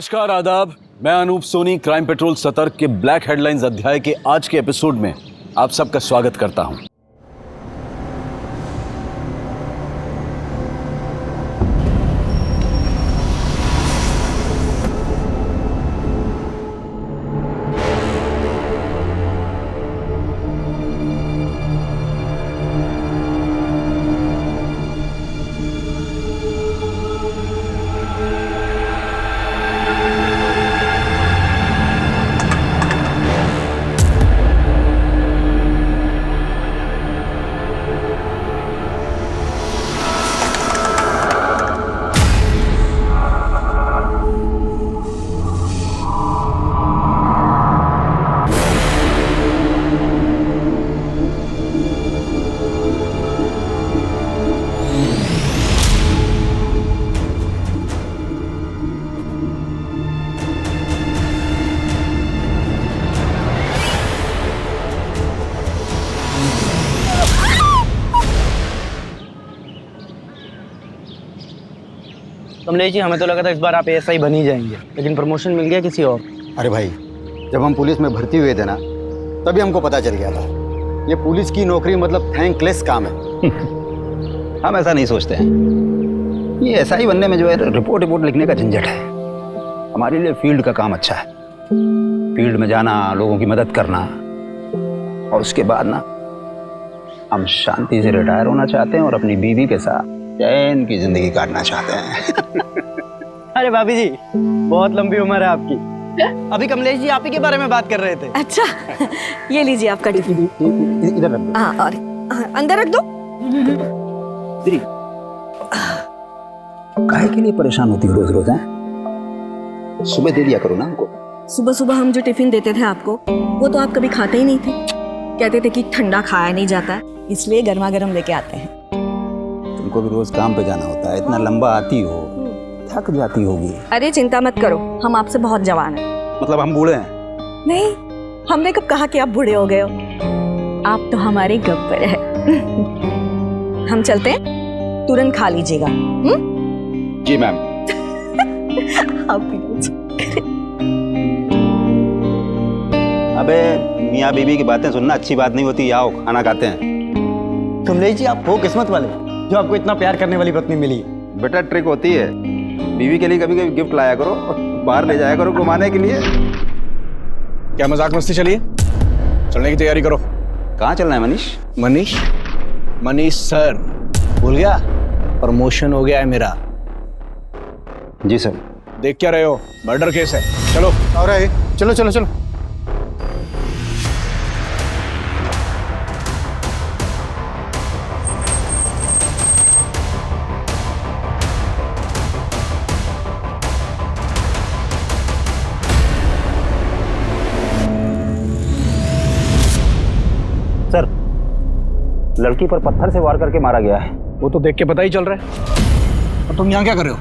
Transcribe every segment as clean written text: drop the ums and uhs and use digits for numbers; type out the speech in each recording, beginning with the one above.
नमस्कार, आदाब। मैं अनूप सोनी क्राइम पेट्रोल सतर्क के ब्लैक हेडलाइंस अध्याय के आज के एपिसोड में आप सबका स्वागत करता हूं। कमलेश जी, हमें तो लगा था इस बार आप एएसआई बन ही जाएंगे, लेकिन प्रमोशन मिल गया किसी और। अरे भाई, जब हम पुलिस में भर्ती हुए थे ना, तभी हमको पता चल गया था ये पुलिस की नौकरी मतलब थैंकलेस काम है। हम ऐसा नहीं सोचते हैं। ये एएसआई बनने में जो है रिपोर्ट लिखने का झंझट है। हमारे लिए फील्ड का काम अच्छा है। फील्ड में जाना, लोगों की मदद करना, और उसके बाद ना हम शांति से रिटायर होना चाहते हैं और अपनी बीवी के साथ चैन की जिंदगी काटना चाहते हैं। अरे भाभी जी, बहुत लंबी उम्र है आपकी। अभी कमलेश जी आप ही के बारे में बात कर रहे थे। अच्छा, ये लीजिए आपका टिफिन। इधर रख दो। हाँ, और अंदर रख दो। काहे के लिए परेशान होती हो रोज रोज? हैं, सुबह दे दिया करो ना हमको। सुबह सुबह हम जो टिफिन देते थे आपको, वो तो आप कभी खाते ही नहीं थे। कहते थे कि ठंडा खाया नहीं जाता है, इसलिए गर्मा गर्म लेके आते हैं। तुमको भी रोज काम पे जाना होता है, इतना लंबा आती हो, थक जाती होगी। अरे चिंता मत करो, हम आपसे बहुत जवान हैं। मतलब हम बूढ़े हैं? नहीं, हमने कब कहा कि आप बूढ़े हो गए हो। आप तो हमारे गब्बर है। हम चलते हैं, तुरंत खा लीजिएगा। जी मैम। आप भी अबे मियाँ बीवी की बातें सुनना अच्छी बात नहीं होती। आओ खाना खाते हैं। कमलेश जी, आप वो किस्मत वाले जो आपको इतना प्यार करने वाली पत्नी मिली। बेटा ट्रिक होती है, बीवी के लिए कभी कभी गिफ्ट लाया करो, बाहर ले जाया करो घुमाने के लिए। क्या मजाक मस्ती चलिए, चलने की तैयारी करो। कहाँ चलना है मनीष? मनीष सर, भूल गया? प्रमोशन हो गया है मेरा। जी सर। देख क्या रहे हो, मर्डर केस है। चलो। और चलो चलो चलो। सर, लड़की पर पत्थर से वार करके मारा गया है। वो तो देख के पता ही चल रहा है। और तुम यहाँ क्या कर रहे हो?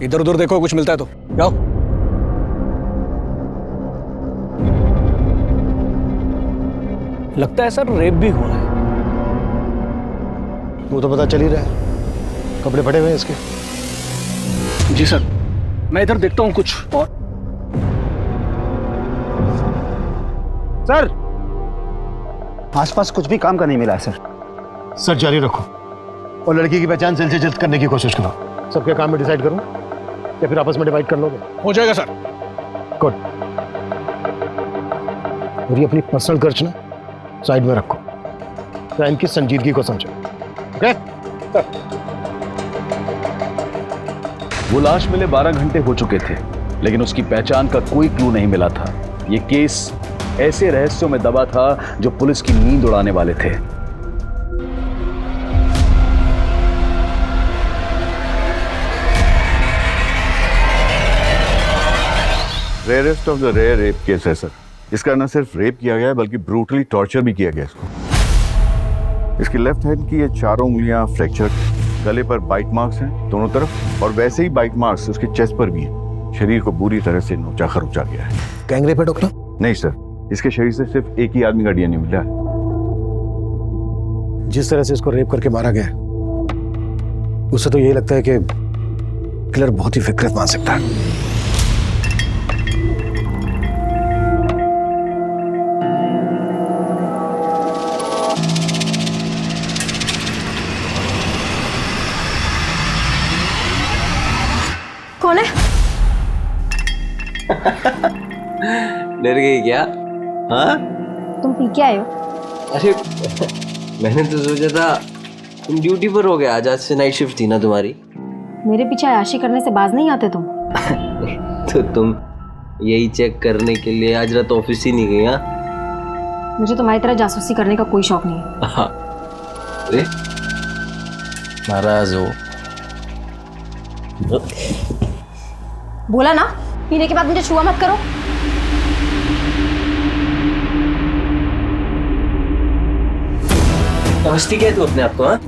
इधर उधर देखो, कुछ मिलता है तो जाओ। लगता है सर रेप भी हुआ है। वो तो पता चल ही रहा है, कपड़े फटे हुए हैं इसके। जी सर, मैं इधर देखता हूँ कुछ। और सर, आसपास कुछ भी काम का नहीं मिला है सर। सर जारी रखो और लड़की की पहचान जल्द से जल्द करने की कोशिश करो। सबके काम में डिसाइड करूं या फिर आपस में डिवाइड कर लोगे? हो जाएगा सर। गुड। और ये अपनी पर्सनल खर्च ना साइड में रखो, क्राइम की संजीदगी को समझो। ओके? वो लाश मिले 12 घंटे हो चुके थे, लेकिन उसकी पहचान का कोई क्लू नहीं मिला था। ये केस ऐसे रहस्यों में दबा था जो पुलिस की नींद उड़ाने वाले थे। Rarest of the rare rape case है सर। इसका न सिर्फ रेप किया गया है बल्कि ब्रूटली टॉर्चर भी किया गया इसको। इसकी लेफ्ट हैंड की ये चारों उंगलियां फ्रैक्चर, गले पर बाइट मार्क्स हैं दोनों तरफ, और वैसे ही बाइट मार्क्स उसके चेस्ट पर भी हैं। शरीर को बुरी तरह से नोचा खरोचा गया है। गैंग रेप है डॉक्टर? नहीं सर, इसके शरीर से सिर्फ एक ही आदमी का डीएनए मिला है। जिस तरह से इसको रेप करके मारा गया उससे तो यही लगता है कि किलर बहुत ही विकृत मान सकता है। डर गई क्या? हाँ तुम पी के आए हो? अरे मैंने तो सोचा था तुम ड्यूटी पर हो गया, आज से नाइट शिफ्ट थी ना तुम्हारी। मेरे पीछे अयाशी करने से बाज नहीं आते तुम। तो तुम यही चेक करने के लिए आज रात ऑफिस ही नहीं गई? हाँ मुझे तुम्हारी तरह जासूसी करने का कोई शौक नहीं है। हाँ। अरे नाराज हो? बोला ना, पीने के बाद मुझे छुआ मत करो। समझती क्या है तू अपने आप को? हाँ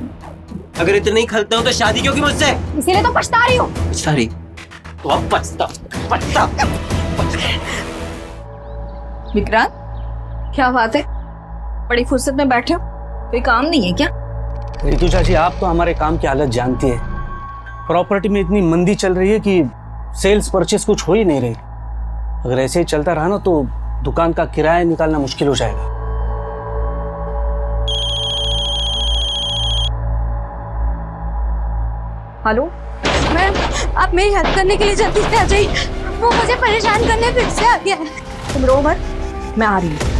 अगर इतना नहीं खलता हो तो शादी क्यों की मुझसे? इसीलिए तो पछता रही हूँ। सारी तो अब पछता। विक्रांत, क्या बात है? बड़ी फुर्सत में बैठे हो, कोई काम नहीं है क्या? रितु चाची, आप तो हमारे काम की हालत जानती है। प्रॉपर्टी में इतनी मंदी चल रही है कि सेल्स परचेस कुछ हो ही नहीं रही। अगर ऐसे ही चलता रहा ना तो दुकान का किराया निकालना मुश्किल हो जाएगा। हेलो मैम, आप मेरी हेल्प करने के लिए जल्दी से आ जाइए। वो मुझे परेशान करने फिर से आ गया है। तुम रो मत, मैं आ रही हूँ।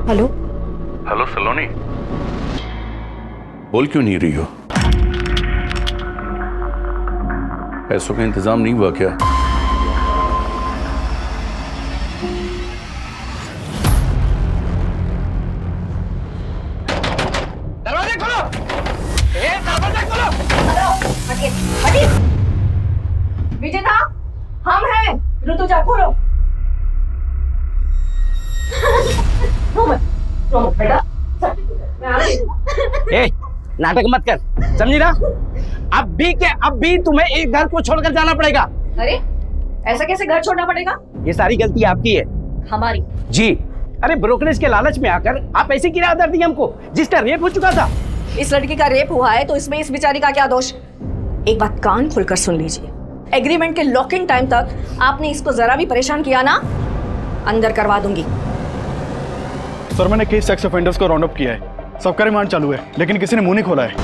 हेलो हेलो सलोनी, बोल क्यों नहीं रही हो? पैसों का इंतजाम नहीं हुआ क्या? दरवाजा खोलो! दरवाजा खोलो! हटिए। विजेता, हम हैं। ऋतुजा, खोलो। बेटा, ए, नाटक मत कर, समझी ना? अब भी तुम्हें एक घर को छोड़कर जाना पड़ेगा। अरे ऐसा कैसे घर छोड़ना पड़ेगा? ये सारी गलती आपकी है। हमारी? जी। अरे ब्रोकरेज के लालच में आकर आप ऐसे किराया दर दी हमको, जिसका रेप हो चुका था। इस लड़की का रेप हुआ है तो इसमें इस बेचारी का क्या दोष? एक बात कान खुलकर सुन लीजिए, एग्रीमेंट के लॉकिंग टाइम तक आपने इसको जरा भी परेशान किया ना, अंदर करवा दूंगी। सर मैंने केस सेक्स ऑफेंडर्स को राउंड अप किया है, सबका रिमांड चालू है, लेकिन किसी ने मुंह नहीं खोला है।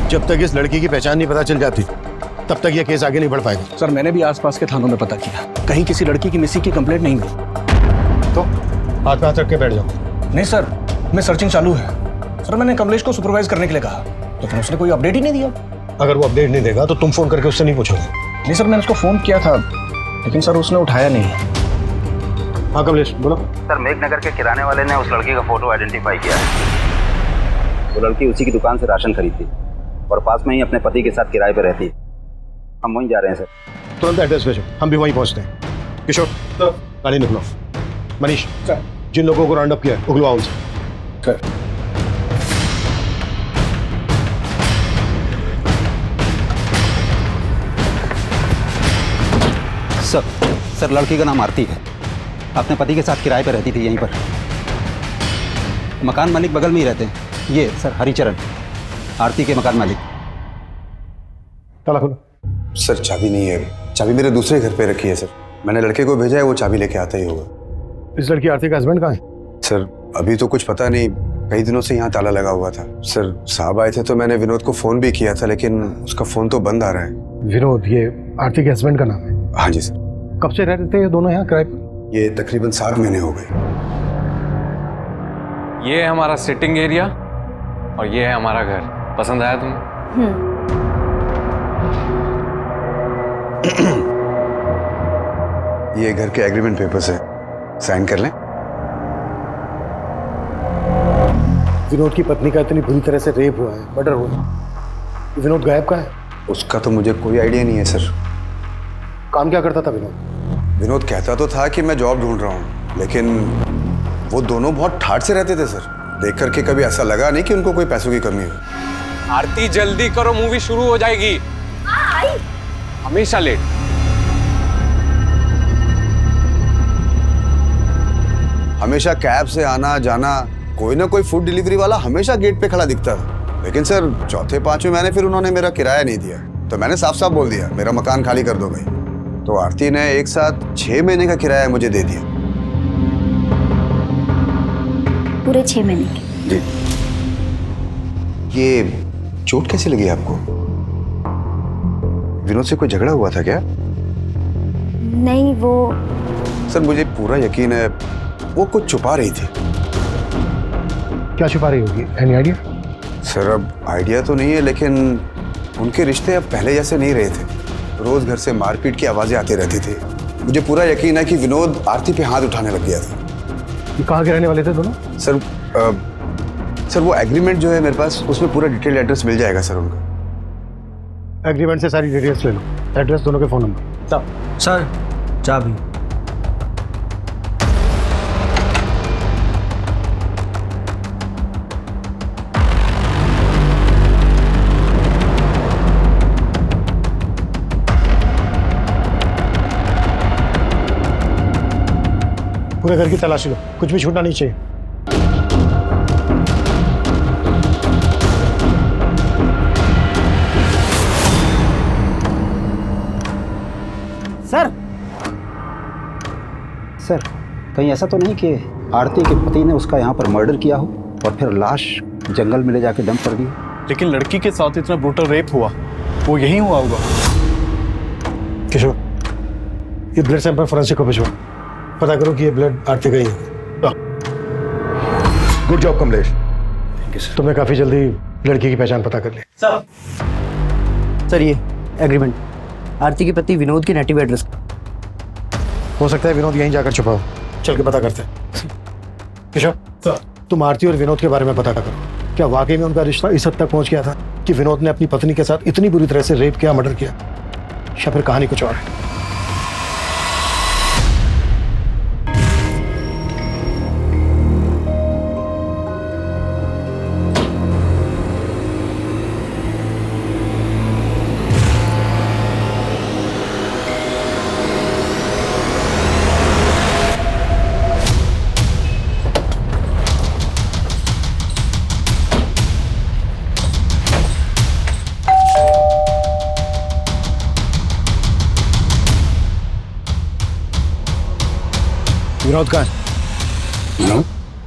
जब तक इस लड़की की पहचान नहीं पता चल जाती तब तक यह केस आगे नहीं बढ़ पाएगा। सर मैंने भी आसपास के थानों में पता किया, कहीं किसी लड़की की मिसिंग की कंप्लेंट नहीं मिली। तो हाथ पे हाथ रख के बैठ जाओ। नहीं सर, मैं सर्चिंग चालू है। सर मैंने कमलेश को सुपरवाइज करने के लिए कहा, लेकिन उसने कोई अपडेट ही नहीं दिया। अगर वो अपडेट नहीं देगा तो तुम फोन करके उससे नहीं पूछोगे? नहीं सर, मैंने उसको फोन किया था, लेकिन सर उसने उठाया नहीं। हाँ कमलेश बोलो। सर मेघनगर के किराने वाले ने उस लड़की का फोटो आइडेंटिफाई किया है। वो लड़की उसी की दुकान से राशन खरीदती और पास में ही अपने पति के साथ किराए पर रहती है। हम वहीं जा रहे हैं सर। तुरंत एड्रेस भेजो, हम भी वहीं पहुंचते हैं। किशोर गाड़ी निकलो। मनीष सर, जिन लोगों को राउंड अप किया है उगलवाओ उनसे। सर सर लड़की का नाम आरती है, अपने पति के साथ किराए पर रहती थी यहीं पर। मकान मालिक बगल में ही रहते हैं। ये सर हरिचरण, आरती के मकान मालिक। ताला खोलो। सर चाबी नहीं है, चाबी मेरे दूसरे घर पे रखी है सर। मैंने लड़के को भेजा है, वो चाबी लेके आता ही होगा। इस लड़की आरती का हस्बैंड कहाँ है? सर अभी तो कुछ पता नहीं, कई दिनों से यहाँ ताला लगा हुआ था। सर साहब आए थे तो मैंने विनोद को फोन भी किया था, लेकिन उसका फोन तो बंद आ रहा है। विनोद ये आरती के हस्बैंड का नाम है? हाँ जी सर। कब से रह रहे थे ये दोनों यहाँ किराए पर? ये तकरीबन 7 महीने हो गए। ये है हमारा सिटिंग एरिया और ये है हमारा घर। पसंद आया तुम्हें? ये घर के एग्रीमेंट पेपर्स है, साइन कर लें। विनोद की पत्नी का इतनी बुरी तरह से रेप हुआ है, मर्डर हुआ है। विनोद गायब कहाँ है? उसका तो मुझे कोई आइडिया नहीं है सर। काम क्या करता था विनोद? विनोद कहता तो था कि मैं जॉब ढूंढ रहा हूँ, लेकिन वो दोनों बहुत ठाठ से रहते थे सर। देख करके कभी ऐसा लगा नहीं कि उनको कोई पैसों की कमी हो। आरती जल्दी करो, मूवी शुरू हो जाएगी। हमेशा लेट। हमेशा कैब से आना जाना, कोई ना कोई फूड डिलीवरी वाला हमेशा गेट पे खड़ा दिखता था। लेकिन सर चौथे पांचवें महीने फिर उन्होंने मेरा किराया नहीं दिया, तो मैंने साफ साफ बोल दिया मेरा मकान खाली कर दो भाई। तो आरती ने एक साथ 6 महीने का किराया मुझे दे दिया। पूरे 6 महीने के? जी। ये चोट कैसी लगी आपको? विनोद से कोई झगड़ा हुआ था क्या? नहीं, वो सर मुझे पूरा यकीन है वो कुछ छुपा रही थी। क्या छुपा रही होगी? Any idea? सर अब आइडिया तो नहीं है, लेकिन उनके रिश्ते अब पहले जैसे नहीं रहे थे। रोज घर से मारपीट की आवाजें आती रहती थी। मुझे पूरा यकीन है कि विनोद आरती पे हाथ उठाने लग गया था। ये कहाँ के रहने वाले थे दोनों? सर वो एग्रीमेंट जो है मेरे पास, उसमें पूरा डिटेल एड्रेस मिल जाएगा सर उनका। एग्रीमेंट से सारी डिटेल्स ले लो, एड्रेस, दोनों के फोन नंबर। सर चाबी। पूरे घर की तलाशी लो, कुछ भी छूटना नहीं चाहिए। सर कहीं ऐसा तो नहीं कि आरती के पति ने उसका यहाँ पर मर्डर किया हो और फिर लाश जंगल में ले जाके डंप कर दी? लेकिन लड़की के साथ इतना ब्रूटल रेप हुआ, वो यही हुआ होगा। किशोर, ये ब्लड सैंपल फोरेंसिक को भिजवा, पता करो कि ये ब्लड आरती का ही है। गुड जॉब कमलेश, तुमने काफी जल्दी लड़की की पहचान पता कर ली। सर ये एग्रीमेंट आरती के पति विनोद के नेटिव एड्रेस। हो सकता है विनोद यहीं जाकर छुपा हो, चल के पता करते हैं। किशोर, तुम आरती और विनोद के बारे में पता करो, क्या वाकई में उनका रिश्ता इस हद तक पहुंच गया था कि विनोद ने अपनी पत्नी के साथ इतनी बुरी तरह से रेप किया, मर्डर किया, या फिर कहानी कुछ और है। विनोद कहाँ है?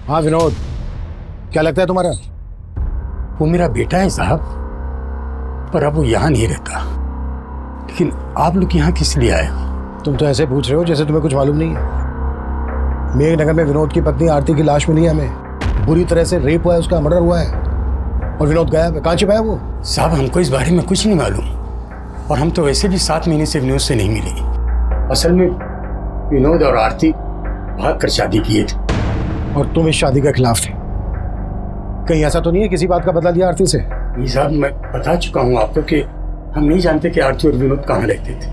हाँ विनोद, क्या लगता है तुम्हारा? वो मेरा बेटा है साहब, पर अब वो यहाँ नहीं रहता। लेकिन आप लोग यहाँ किस लिए आए हो? तुम तो ऐसे पूछ रहे हो जैसे तुम्हें कुछ मालूम नहीं है। मेघनगर में विनोद की पत्नी आरती की लाश मिली है हमें, बुरी तरह से रेप हुआ है, उसका मर्डर हुआ है, और विनोद गायब है। कहाँ छिपा है वो? साहब हमको इस बारे में कुछ नहीं मालूम, और हम तो वैसे भी 7 महीने से विनोद से नहीं मिले। असल में विनोद और आरती भाग कर शादी किए थे, और तुम इस शादी के खिलाफ थे। कहीं ऐसा तो नहीं है किसी बात का बदला लिया आरती से? नहीं साहब, मैं बता चुका हूँ आपको कि हम नहीं जानते कि आरती और विनोद कहाँ रहते थे।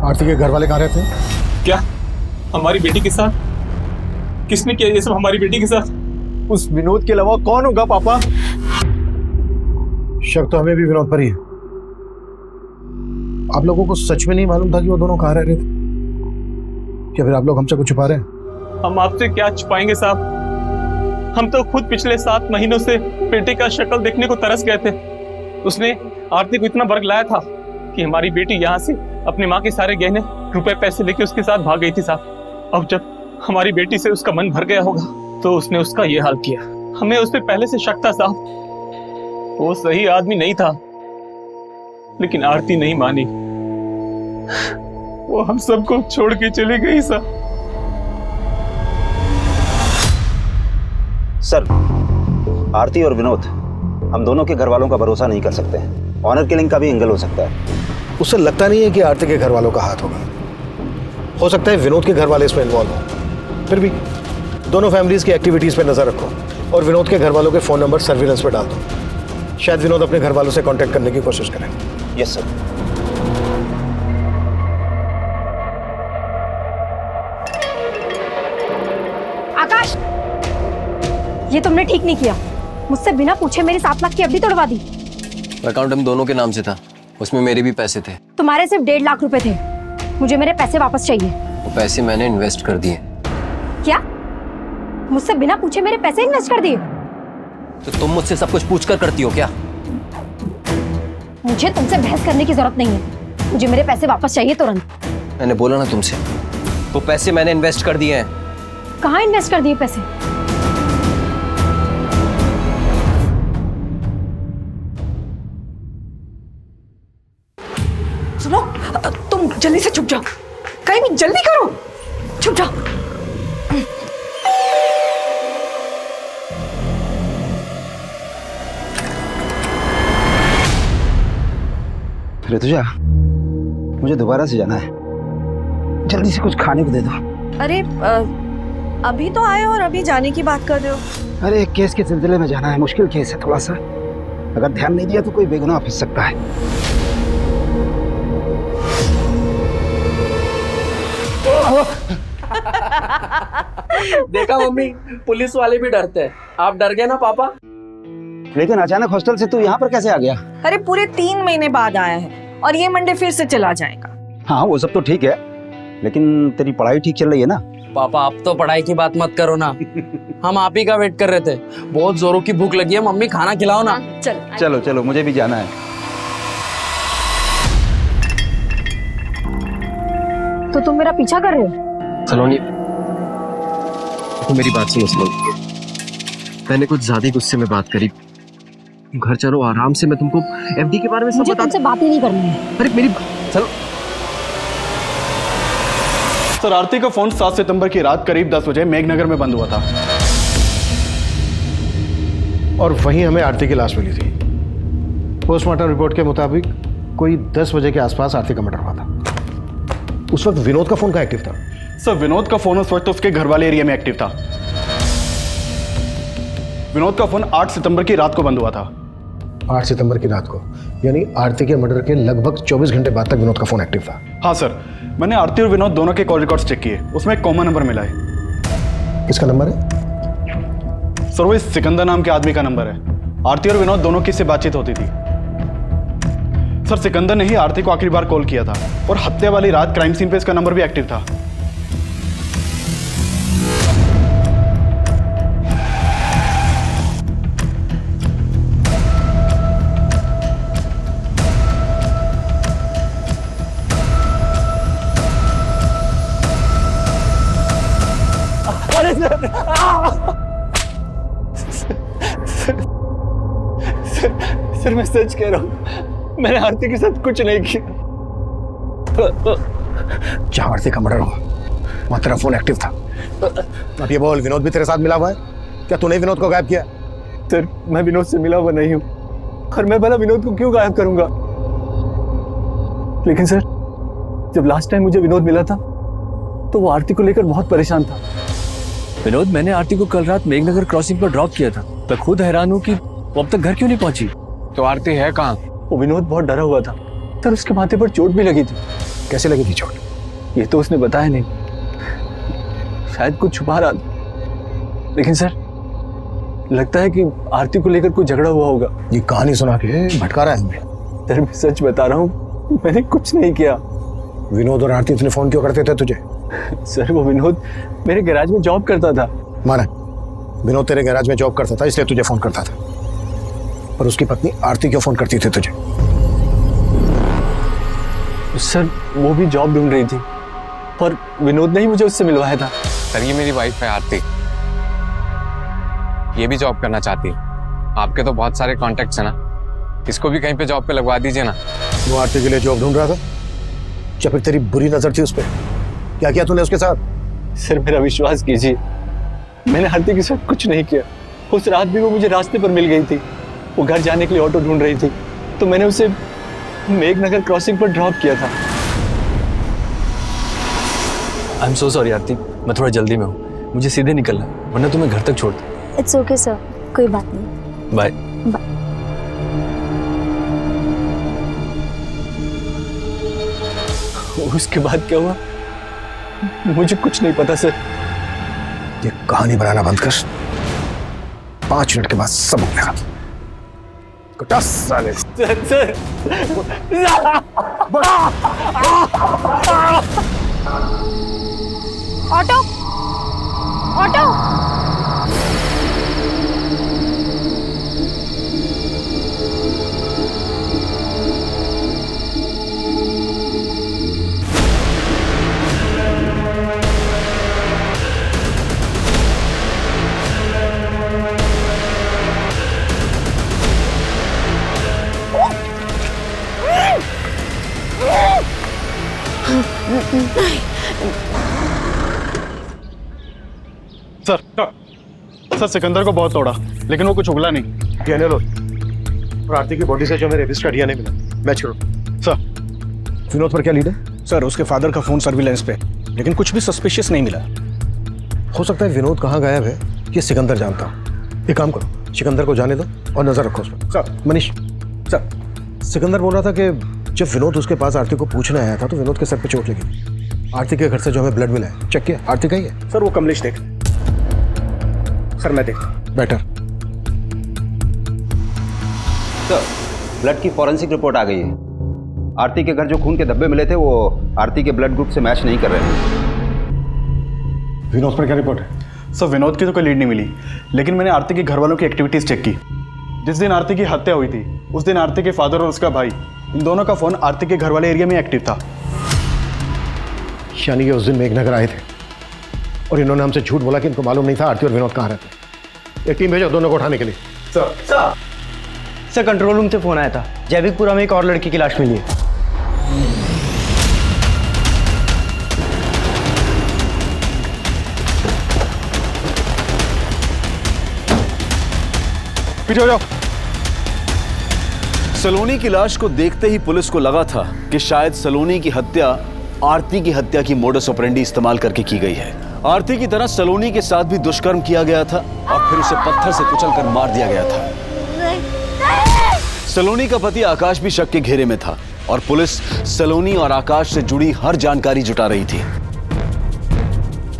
आरती के घर वाले कहाँ रहते हैं? क्या हमारी बेटी के साथ? किसने किया ये सब हमारी बेटी के साथ? उस विनोद के अलावा कौन होगा पापा? शक तो हमें भी विनोद पर ही है। आप लोगों को सच में नहीं मालूम था कि वो दोनों कहाँ रह रहे थे? क्या फिर आप लोग हमसे कुछ छुपा रहे हैं? हम आपसे क्या छुपाएंगे साहब, हम तो खुद पिछले 7 महीनों से बेटे का शक्ल देखने को तरस गए थे। उसने आरती को इतना बरगलाया था कि हमारी बेटी यहाँ से अपनी माँ के सारे गहने, रुपए, पैसे लेके उसके साथ भाग गई थी साहब। अब जब हमारी बेटी से उसका मन भर गया होगा तो उसने उसका ये हाल किया। हमें उस पर पहले से शक था साहब, वो सही आदमी नहीं था, लेकिन आरती नहीं मानी, वो हम सबको छोड़ के चली गई साहब। सर आरती और विनोद, हम दोनों के घर वालों का भरोसा नहीं कर सकते। ऑनर किलिंग का भी एंगल हो सकता है। उससे लगता नहीं है कि आरती के घर वालों का हाथ होगा। हो सकता है विनोद के घर वाले इसमें इन्वॉल्व हो। फिर भी दोनों फैमिलीज की एक्टिविटीज पे नजर रखो और विनोद के घर वालों के फोन नंबर सर्विलेंस पे डाल दो। शायद विनोद अपने घर वालों से कांटेक्ट करने की कोशिश करें। Yes sir. आकाश, ये तुमने ठीक नहीं किया। मुझसे बिना पूछे मेरी 7 लाख की एफडी तोड़वा दी। अकाउंट हम दोनों के नाम से था, उसमें मेरे भी पैसे थे। तुम्हारे सिर्फ 1.5 लाख रुपए थे। मुझे मेरे पैसे वापस चाहिए। वो पैसे मैंने इन्वेस्ट कर दिए। क्या? मुझसे बिना पूछे मेरे पैसे इन्वेस्ट कर दिए? तो तुम मुझसे सब कुछ पूछ कर करती हो क्या? मुझे तुमसे बहस करने की जरूरत नहीं है, मुझे मेरे पैसे वापस चाहिए तुरंत। मैंने बोला ना तुमसे, वो पैसे मैंने इन्वेस्ट कर दिए हैं। कहाँ इन्वेस्ट कर दिए पैसे? सुनो, तुम जल्दी से छुप जाओ, कहीं भी जल्दी करो, छुप जाओ। ऋतुजा, मुझे दोबारा से जाना है, जल्दी से कुछ खाने को दे दो। अरे अभी तो आए और अभी जाने की बात कर रहे हो? अरे एक केस के सिलसिले में जाना है, मुश्किल केस है थोड़ा सा, अगर ध्यान नहीं दिया तो कोई बेगुनाह फंस सकता है। देखा मम्मी, पुलिस वाले भी डरते हैं। आप डर गए ना पापा? लेकिन अचानक हॉस्टल से तू यहाँ पर कैसे आ गया? अरे पूरे 3 महीने बाद आया है और ये मंडे फिर से चला जाएगा। हाँ वो सब तो ठीक है, लेकिन तेरी पढ़ाई ठीक चल रही है ना? पापा आप तो पढ़ाई की बात मत करो ना, हम आप ही का वेट कर रहे थे। बहुत जोरों की भूख लगी है, मम्मी खाना खिलाओ ना। चलो चलो, मुझे भी जाना है। तो तुम मेरा पीछा कर रहे हो? सलोनी, तो मेरी बात सुनो सलोनी, मैंने कुछ ज्यादा गुस्से में बात करी। घर चलो आराम से, मैं तुमको एफडी के बारे में सब मुझे बता। तुमसे बात ही नहीं करनी है। अरे मेरी चलो। सर, आरती का फोन 7 सितंबर की रात करीब 10 बजे मेघनगर में बंद हुआ था और वहीं हमें आरती की लाश मिली थी। पोस्टमार्टम रिपोर्ट के मुताबिक कोई 10 बजे के आसपास आरती का मर्डर हुआ था। उस वक्त विनोद का फोन कहाँ एक्टिव था? सर, विनोद का फोन उस वक्त उसके घर वाले एरिया में एक्टिव था। विनोद का फोन 8 सितंबर की रात को बंद हुआ था। 8 सितंबर की रात को, यानी आरती के मर्डर के लगभग 24 घंटे बाद तक विनोद का फोन एक्टिव था। हाँ सर, मैंने आरती और विनोद दोनों के कॉल रिकॉर्ड्स चेक किए, उसमें एक कॉमन नंबर मिला है। किसका नंबर है? सर, वो इस सिकंदर नाम के आदमी का नंबर है। आरती और विनोद दोनों की इससे बातचीत होती थी। सर, सिकंदर ने ही आरती को आखिरी बार कॉल किया था और हत्या वाली रात क्राइम सीन पे इसका नंबर भी एक्टिव था। सर मैं सच कह रहा हूँ, मैंने आरती के साथ कुछ नहीं किया। जहां आरती का मर्डर हुआ वहां तेरा फोन एक्टिव था। अब ये बोल, विनोद भी तेरे साथ मिला हुआ है? क्या तूने विनोद को गायब किया? सर, मैं विनोद से मिला हुआ नहीं हूँ और मैं भला विनोद को क्यों गायब करूंगा? लेकिन सर, जब लास्ट टाइम मुझे विनोद मिला था तो वो आरती को लेकर बहुत परेशान था। विनोद, मैंने आरती को कल रात मेघनगर क्रॉसिंग पर ड्रॉप किया था। मैं खुद हैरान हूँ कि वो अब तक घर क्यों नहीं पहुंची। तो आरती है कहाँ? वो विनोद बहुत डरा हुआ था सर, उसके माथे पर चोट भी लगी थी। कैसे लगी थी चोट? ये तो उसने बताया नहीं, शायद कुछ छुपा रहा था। लेकिन सर, लगता है कि आरती को लेकर कोई झगड़ा हुआ होगा। ये कहानी सुना के भटका रहा है हमें। सर मैं सच बता रहा हूँ, मैंने कुछ नहीं किया। विनोद और आरती इतने फोन क्यों करते थे तुझे? सर, वो विनोद मेरे गैराज में जॉब करता था। माना, विनोद तेरे गैराज में जॉब करता था इसलिए तुझे फोन करता था, पर उसकी पत्नी आरती क्यों फोन करती थी तुझे? सर, वो भी जॉब ढूंढ रही थी और विनोद ने ही मुझे उससे मिलवाया था। सर, ये मेरी वाइफ है आरती, ये भी जॉब करना चाहती है। आपके तो बहुत सारे कॉन्टेक्ट्स हैं ना, इसको भी कहीं पे जॉब पे लगवा दीजिए ना। वो आरती के लिए जॉब ढूंढ रहा था या फिर तेरी बुरी नजर थी उस पर? क्या किया तूने उसके साथ? सर मेरा विश्वास कीजिए, मैंने आरती के साथ कुछ नहीं किया। उस रात भी वो मुझे रास्ते पर मिल गई थी। वो घर जाने के लिए ऑटो ढूंढ रही थी तो मैंने उसे मेघनगर क्रॉसिंग पर ड्रॉप किया था। आई एम सो सॉरी आरती, मैं थोड़ा जल्दी में हूँ, मुझे सीधे निकलना है, वरना तुम्हें घर तक छोड़ दूँ। इट्स ओके सर, कोई बात नहीं। बाय। बाय। उसके बाद क्या हुआ मुझे कुछ नहीं पता सर। ये कहानी बनाना बंद कर, 5 मिनट के बाद सब उठेगा। कटास साले। Sir auto auto. Sir Sikandar को बहुत तोड़ा लेकिन वो कुछ उगला नहीं। डीएनए लो और आरती की बॉडी से जो मेरे रेपिस्ट का डीएनए मिला मैच करो। सर विनोद पर क्या लीड है? सर उसके फादर का फोन सर्विलेंस पे, लेकिन कुछ भी सस्पिशियस नहीं मिला। हो सकता है विनोद कहाँ गायब है ये सिकंदर जानता हो। एक काम करो, सिकंदर को जाने दो और नजर रखो उस पर। सर। मनीष सर। सिकंदर बोल रहा था कि जब विनोद उसके पास आरती को पूछने आया था तो विनोद के सर पे चोट लगी। आरती के घर से जो हमें ब्लड मिला है चेक किया, आरती का ही है। सर वो कमलेश देख। सर मैं देख। बेटर। सर ब्लड की फॉरेंसिक रिपोर्ट आ गई है। आरती के घर जो खून के धब्बे मिले थे वो आरती के ब्लड ग्रुप से मैच नहीं कर रहे थे। विनोद पर क्या रिपोर्ट है? सर विनोद की तो कोई लीड नहीं मिली, लेकिन मैंने आरती के घर वालों की एक्टिविटीज चेक की। जिस दिन आरती की हत्या हुई थी उस दिन आरती के फादर और उसका भाई, इन दोनों का फोन आरती के घर वाले एरिया में एक्टिव था। यानी कि उस दिन मेघनगर आए थे और इन्होंने हमसे झूठ बोला कि इनको मालूम नहीं था आरती और विनोद कहाँ रहते। एक टीम भेजो दोनों को उठाने के लिए। सर कंट्रोल रूम से फोन आया था, जैविकपुरा में एक और लड़की की लाश मिली है। पीछे हो जाओ। सलोनी की लाश को देखते ही पुलिस को लगा था कि शायद सलोनी की हत्या आरती की हत्या की मोडस ऑपरेंडी इस्तेमाल करके की गई है। आरती की तरह सलोनी के साथ भी दुष्कर्म किया गया था और फिर उसे पत्थर से कुचलकर मार दिया गया था। सलोनी का पति आकाश भी शक के घेरे में था और पुलिस सलोनी और आकाश से जुड़ी हर जानकारी जुटा रही थी।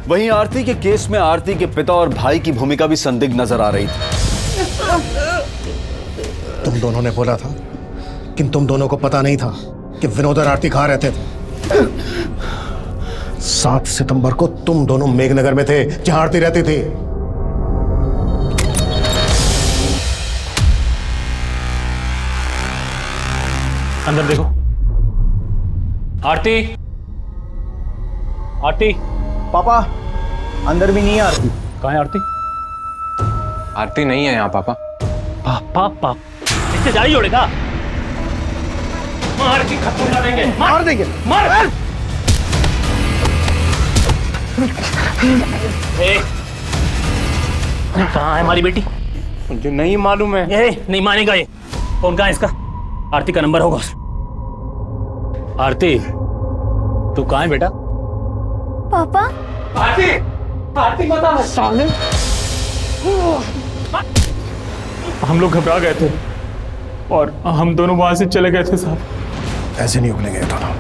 वहीं आरती के केस में आरती के पिता और भाई की भूमिका भी संदिग्ध नजर आ रही थी। तुम दोनों ने बोला था कि तुम दोनों को पता नहीं था कि विनोद और आरती कहाँ रहते थे। 7 सितंबर को तुम दोनों मेघनगर में थे जहां आरती रहती थी। अंदर देखो। आरती, आरती। पापा अंदर भी नहीं है आरती। कहाँ है आरती? आरती नहीं है यहाँ पापा। पापा इससे जारी जोड़ेगा? मार के खत्म कर देंगे। मार देंगे। मार। कहाँ है हमारी बेटी? मुझे नहीं मालूम है। ये नहीं मानेगा ये। फोन कहाँ है इसका? आरती का नंबर होगा। आरती तू कहाँ है बेटा? पापा। आरती, आरती बता। साले हम लोग घबरा गए थे और हम दोनों वहां से चले गए थे साहब। ऐसे नहीं उगलेंगे ये दोनों।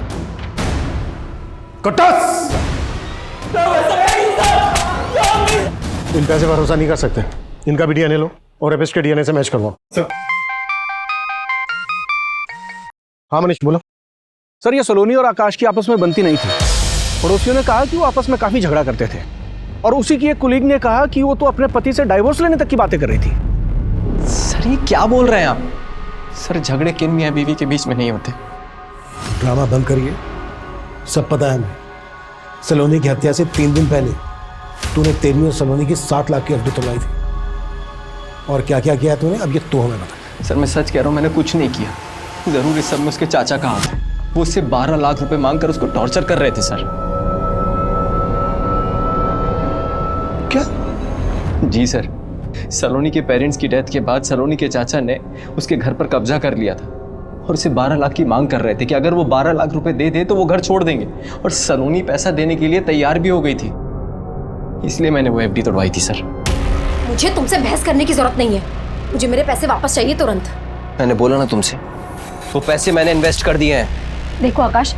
कटस! इन पैसे भरोसा नहीं कर सकते। इनका भी डीएनए लो और रेपिस्ट के डीएनए से मैच करवाओ। हाँ मनीष बोलो। सर ये सलोनी और आकाश की आपस में बनती नहीं थी। पड़ोसियों ने कहा कि वो आपस में काफी झगड़ा करते थे और उसी की एक कुलीग ने कहा कि वो तो अपने पति से डाइवोर्स लेने तक की बातें कर रही थी। सर ये क्या बोल रहे हैं आप? सर झगड़े किन मियाँ बीवी के बीच में नहीं होते। ड्रामा बंद करिए, सब पता है हमें। सलोनी की हत्या से 3 दिन पहले तूने तेरी और सलोनी की 7 लाख की एफडी तोड़वाई थी। और क्या क्या किया तूने अब ये तो हमें बता। सर मैं सच कह रहा हूँ, मैंने कुछ नहीं किया। जरूर इस सब में उसके चाचा का हाथ है। वो उससे 12 लाख रुपए मांगकर उसको टॉर्चर कर रहे थे सर। क्या? जी सर, सलोनी के पेरेंट्स की डेथ के बाद सलोनी के चाचा ने उसके घर पर कब्जा कर लिया था और उसे 12 लाख की मांग कर रहे थे कि अगर वो 12 लाख रुपए दे दे तो वो घर छोड़ देंगे। और सलोनी पैसा देने के लिए तैयार भी हो गई थी, इसलिए मैंने वो एफडी तोड़वाई थी सर। मुझे तुमसे बहस करने की जरूरत नहीं है, मुझे मेरे पैसे वापस चाहिए तुरंत। मैंने बोला ना तुमसे, वो पैसे मैंने इन्वेस्ट कर दिए हैं। देखो आकाश,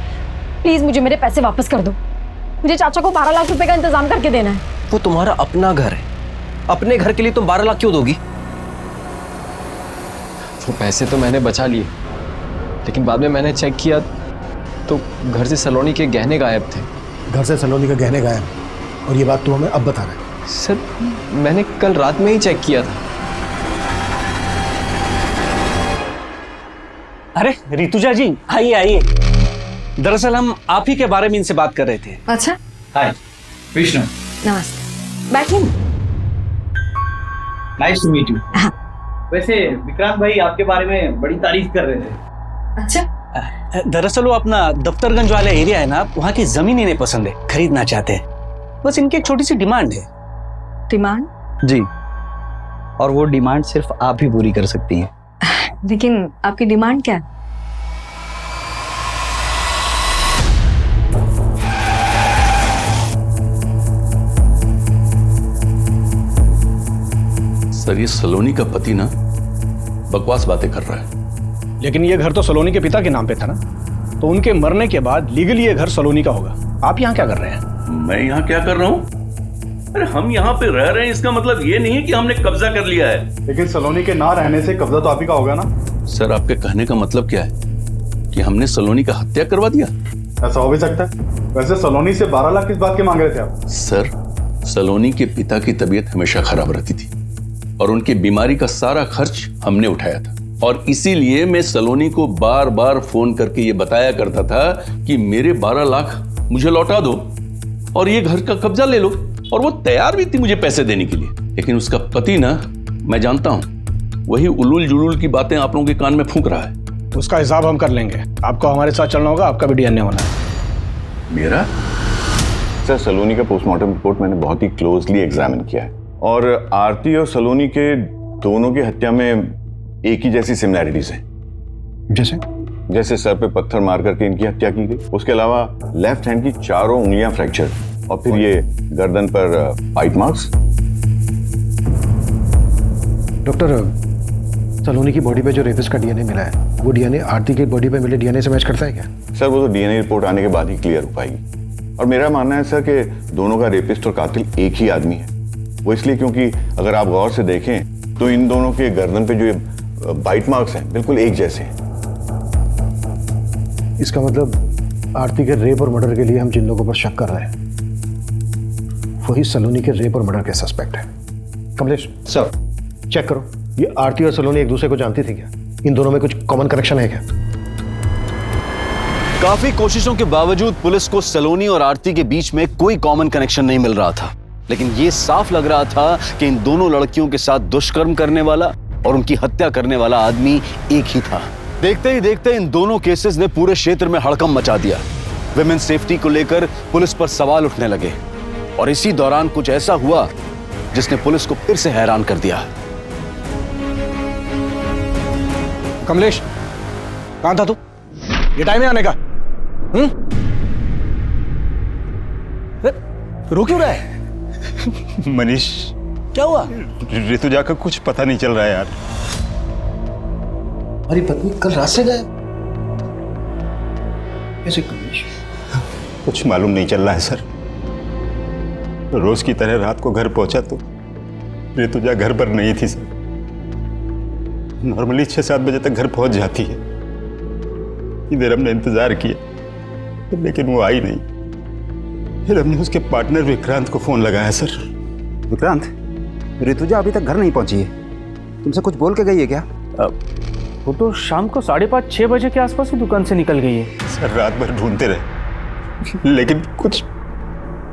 प्लीज मुझे मेरे पैसे वापस कर दो। मुझे चाचा को 12 लाख रुपए का इंतजाम करके देना है। वो तुम्हारा अपना घर है, अपने घर के लिए तुम 12 लाख क्यों दोगी? वो पैसे तो मैंने बचा लिए, लेकिन बाद में मैंने चेक किया तो घर से सलोनी के गहने गायब थे। घर से सलोनी के गहने गायब और ये बात तू हमें अब बता रहा है? सर मैंने कल रात में ही चेक किया था। अरे ऋतुजा जी, आइए आइए। दरअसल हम आप ही के बारे में इनसे बात कर रहे थे। अच्छा, हाय विष्णु, नमस्ते, बैठिए। Nice to meet you. वैसे विक्रांत भाई आपके बारे में बड़ी तारीफ कर रहे थे। अच्छा, दरअसल वो अपना दफ्तरगंज वाला एरिया है ना, वहाँ की जमीन इन्हें पसंद है, खरीदना चाहते हैं। बस इनकी एक छोटी सी डिमांड है। डिमांड? जी, और वो डिमांड सिर्फ आप ही पूरी कर सकती हैं। लेकिन आपकी डिमांड क्या है? सर, ये सलोनी का पति ना बकवास बातें कर रहा है। लेकिन ये घर तो सलोनी के पिता के नाम पे था ना, तो उनके मरने के बाद लीगली ये घर सलोनी का होगा। आप यहाँ क्या कर रहे हैं? मैं यहाँ क्या कर रहा हूँ? अरे हम यहाँ पे रह रहे हैं, इसका मतलब ये नहीं है कि हमने कब्जा कर लिया है। लेकिन सलोनी के ना रहने से कब्जा तो आप ही का होगा ना। सर, आपके कहने का मतलब क्या है कि हमने सलोनी का हत्या करवा दिया? ऐसा हो भी सकता है। वैसे सलोनी से 12 लाख किस बात के मांग रहे थे आप? सर, सलोनी के पिता की तबीयत हमेशा खराब रहती थी और उनकी बीमारी का सारा खर्च हमने उठाया था, और इसीलिए मैं सलोनी को बार बार फोन करके ये बताया करता था कि मेरे 12 लाख मुझे लौटा दो और ये घर का कब्जा ले लो, और वो तैयार भी थी मुझे पैसे देने के लिए। लेकिन उसका पति ना, मैं जानता हूं, वही उलूल जुलूल की बातें आप लोगों के कान में फूंक रहा है। उसका हिसाब हम कर लेंगे। आपको हमारे साथ चलना होगा, आपका भी डीएनए होना है। मेरा? सर, सलोनी का पोस्टमार्टम रिपोर्ट मैंने बहुत ही क्लोजली एग्जामिन किया है, और आरती और सलोनी के दोनों की हत्या में एक ही जैसी सिमिलैरिटीज हैं। जैसे सर पे पत्थर मार करके इनकी हत्या की गई, उसके अलावा लेफ्ट हैंड की चारों उंगलियां फ्रैक्चर, और फिर ये गर्दन पर बाइट मार्क्स। डॉक्टर, सलोनी की बॉडी पे जो रेपिस्ट का डीएनए मिला है, वो डीएनए आरती की बॉडी पे मिले डीएनए से मैच करता है क्या? सर, वो तो डीएनए रिपोर्ट आने के बाद ही क्लियर हो पाएगी। और मेरा मानना है सर कि दोनों का रेपिस्ट और कातिल एक ही आदमी है। वो इसलिए क्योंकि अगर आप गौर से देखें तो इन दोनों के गर्दन पे जो बाइट मार्क्स हैं बिल्कुल एक जैसे हैं। इसका मतलब आरती के रेप और मर्डर के लिए हम जिन लोगों पर शक कर रहे हैं वही सलोनी के रेप और मर्डर के सस्पेक्ट है। कमलेश सर, चेक करो, ये आरती और सलोनी एक दूसरे को जानती थी क्या? इन दोनों में कुछ कॉमन कनेक्शन है क्या? काफी कोशिशों के बावजूद पुलिस को सलोनी और आरती के बीच में कोई कॉमन कनेक्शन नहीं मिल रहा था, लेकिन यह साफ लग रहा था कि इन दोनों लड़कियों के साथ दुष्कर्म करने वाला और उनकी हत्या करने वाला आदमी एक ही था। देखते ही देखते इन दोनों केसेस ने पूरे क्षेत्र में हड़कंप मचा दिया। विमेन सेफ्टी को लेकर पुलिस पर सवाल उठने लगे, और इसी दौरान कुछ ऐसा हुआ जिसने पुलिस को फिर से हैरान कर दिया। कमलेश, कहां था तू? ये टाइम है आने का? रो क्यों रहा है? मनीष, क्या हुआ? ऋतुजा का कुछ पता नहीं चल रहा है यार। हमारी पत्नी कल रात से गायब कैसे? कमलेश, कुछ मालूम नहीं चल रहा है सर। रोज की तरह रात को घर पहुंचा तो ऋतुजा घर पर नहीं थी सर। नॉर्मली 6-7 बजे तक घर पहुंच जाती है। इधर हमने इंतजार किया लेकिन वो आई नहीं। फिर हमने उसके पार्टनर विक्रांत को फोन लगाया सर। विक्रांत, ऋतुजा अभी तक घर नहीं पहुंची है, तुमसे कुछ बोल के गई है क्या? वो तो शाम को 5:30-6 बजे के आसपास ही दुकान से निकल गई है। सर, रात भर ढूंढते रहे लेकिन कुछ।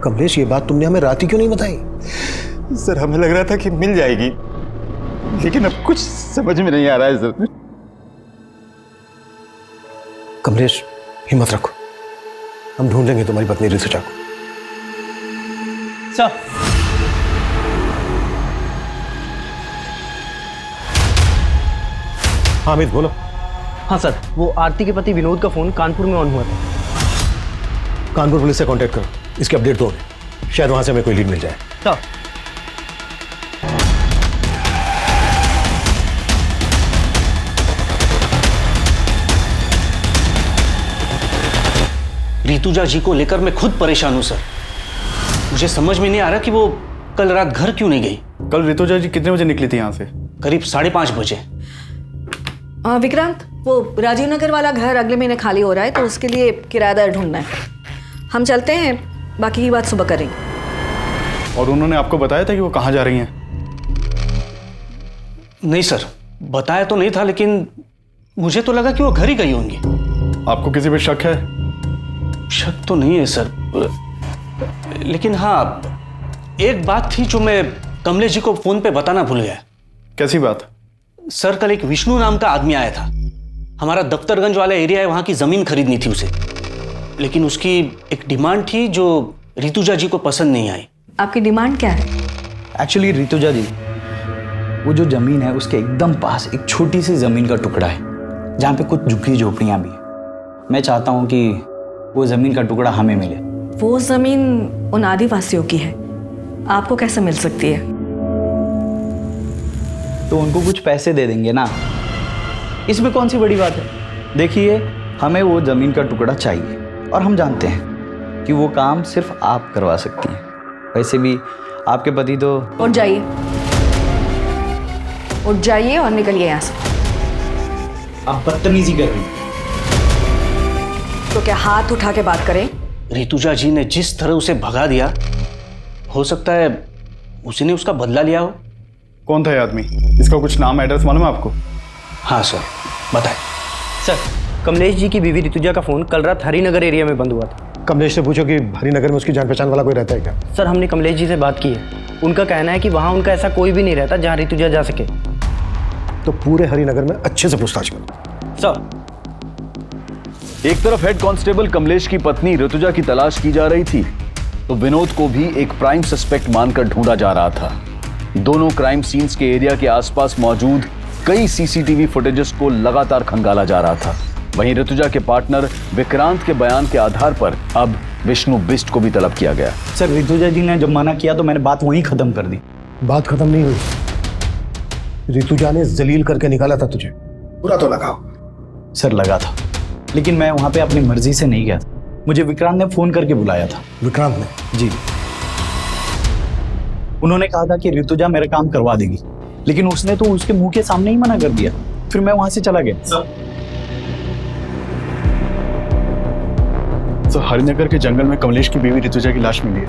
कमलेश, ये बात तुमने हमें रात ही क्यों नहीं बताई? सर, हमें लग रहा था कि मिल जाएगी, लेकिन अब कुछ समझ में नहीं आ रहा है सर। कमलेश, हिम्मत रखो, हम ढूंढ लेंगे तुम्हारी पत्नी ऋतुजा को। सर, हाँ अमित, बोलो। हाँ सर, वो आरती के पति विनोद का फोन कानपुर में ऑन हुआ था। कानपुर पुलिस से कांटेक्ट करो, इसकी अपडेट दो, शायद वहां से हमें कोई लीड मिल जाए। सर, ऋतुजा जी को लेकर मैं खुद परेशान हूं सर। मुझे समझ में नहीं आ रहा कि वो कल रात घर क्यों नहीं गई। कल ऋतुजा जी कितने बजे निकली थी यहाँ से? करीब 5:30 बजे। विक्रांत, वो राजीव नगर वाला घर अगले महीने खाली हो रहा है, तो उसके लिए किराएदार ढूंढना है। हम चलते हैं, बाकी की बात सुबह करेंगे। और उन्होंने आपको बताया था कि वो कहाँ जा रही हैं? नहीं सर, बताया तो नहीं था, लेकिन मुझे तो लगा कि वो घर ही गई होंगी। आपको किसी पे शक है? शक तो नहीं है सर, लेकिन हाँ, एक बात थी जो मैं कमलेश जी को फोन पे बताना भूल गया। कैसी बात? सर, कल एक विष्णु नाम का आदमी आया था। हमारा दफ्तरगंज वाला एरिया है, वहां की जमीन खरीदनी थी उसे, लेकिन उसकी एक डिमांड थी जो ऋतुजा जी को पसंद नहीं आई। आपकी डिमांड क्या है? एक्चुअली ऋतुजा जी, वो जो जमीन है उसके एकदम पास एक छोटी सी जमीन का टुकड़ा है जहाँ पे कुछ झुग्गी झोपड़ियाँ भी हैं। मैं चाहता हूँ कि वो जमीन का टुकड़ा हमें मिले। वो जमीन उन आदिवासियों की है, आपको कैसे मिल सकती है? तो उनको कुछ पैसे दे देंगे ना, इसमें कौन सी बड़ी बात है। देखिए, हमें वो जमीन का टुकड़ा चाहिए और हम जानते हैं कि वो काम सिर्फ आप करवा सकती हैं। वैसे भी आपके पति तो... उठ जाइए, उठ जाइए और निकलिए यहाँ से। आप बदतमीजी कर रही हैं। तो क्या हाथ उठा के बात करें? ऋतुजा जी ने जिस तरह उसे भगा दिया, हो सकता है उसी ने उसका बदला लिया हो। कौन था ये आदमी? इसका कुछ नाम एड्रेस मालूम है आपको? हाँ सर, बताएं। सर, कमलेश जी की बीवी ऋतुजा का फोन कल रात हरिनगर एरिया में बंद हुआ था। कमलेश से पूछो कि हरिनगर में उसकी जान पहचान वाला कोई रहता है क्या? सर, हमने कमलेश जी से बात की है। उनका कहना है कि वहाँ उनका ऐसा कोई भी नहीं रहता जहाँ ऋतुजा जा सके। तो पूरे हरिनगर में अच्छे से पूछताछ करो। सर, एक तरफ हेड कांस्टेबल कमलेश की पत्नी ऋतुजा की तलाश की जा रही थी, तो विनोद को भी एक प्राइम सस्पेक्ट मानकर ढूंढा जा रहा था। दोनों क्राइम सीन्स के एरिया के आसपास मौजूद कई सीसीटीवी फुटेजेस को लगातार खंगाला जा रहा था। वहीं ऋतुजा के पार्टनर विक्रांत के बयान के आधार पर अब विष्णु बिष्ट को भी तलब किया गया। सर, ऋतुजा जी ने जब मना किया तो मैंने बात वहीं खत्म कर दी। बात खत्म नहीं हुई। ऋतुजा ने जलील करके निकाला था तुझे, बुरा तो लगा? सर, लगा था, लेकिन मैं वहां पे अपनी मर्जी से नहीं गया था। मुझे विक्रांत ने फोन करके बुलाया था। विक्रांत ने? जी। उन्होंने कहा था कि ऋतुजा मेरा काम करवा देगी, लेकिन उसने तो उसके मुंह के सामने ही मना कर दिया। फिर मैं वहां से चला गया। तो हरिनगर के जंगल में कमलेश की बीवी ऋतुजा की लाश मिली है।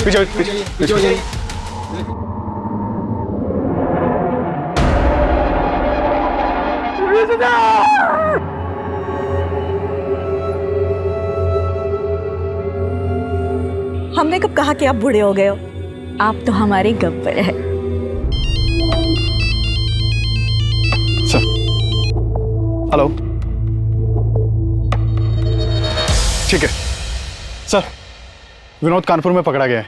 पीछे पीछे पीछे। हमने कब कहा कि आप बूढ़े हो गए हो? आप तो हमारे गब्बर है। हेलो, ठीक है सर, विनोद कानपुर में पकड़ा गया है।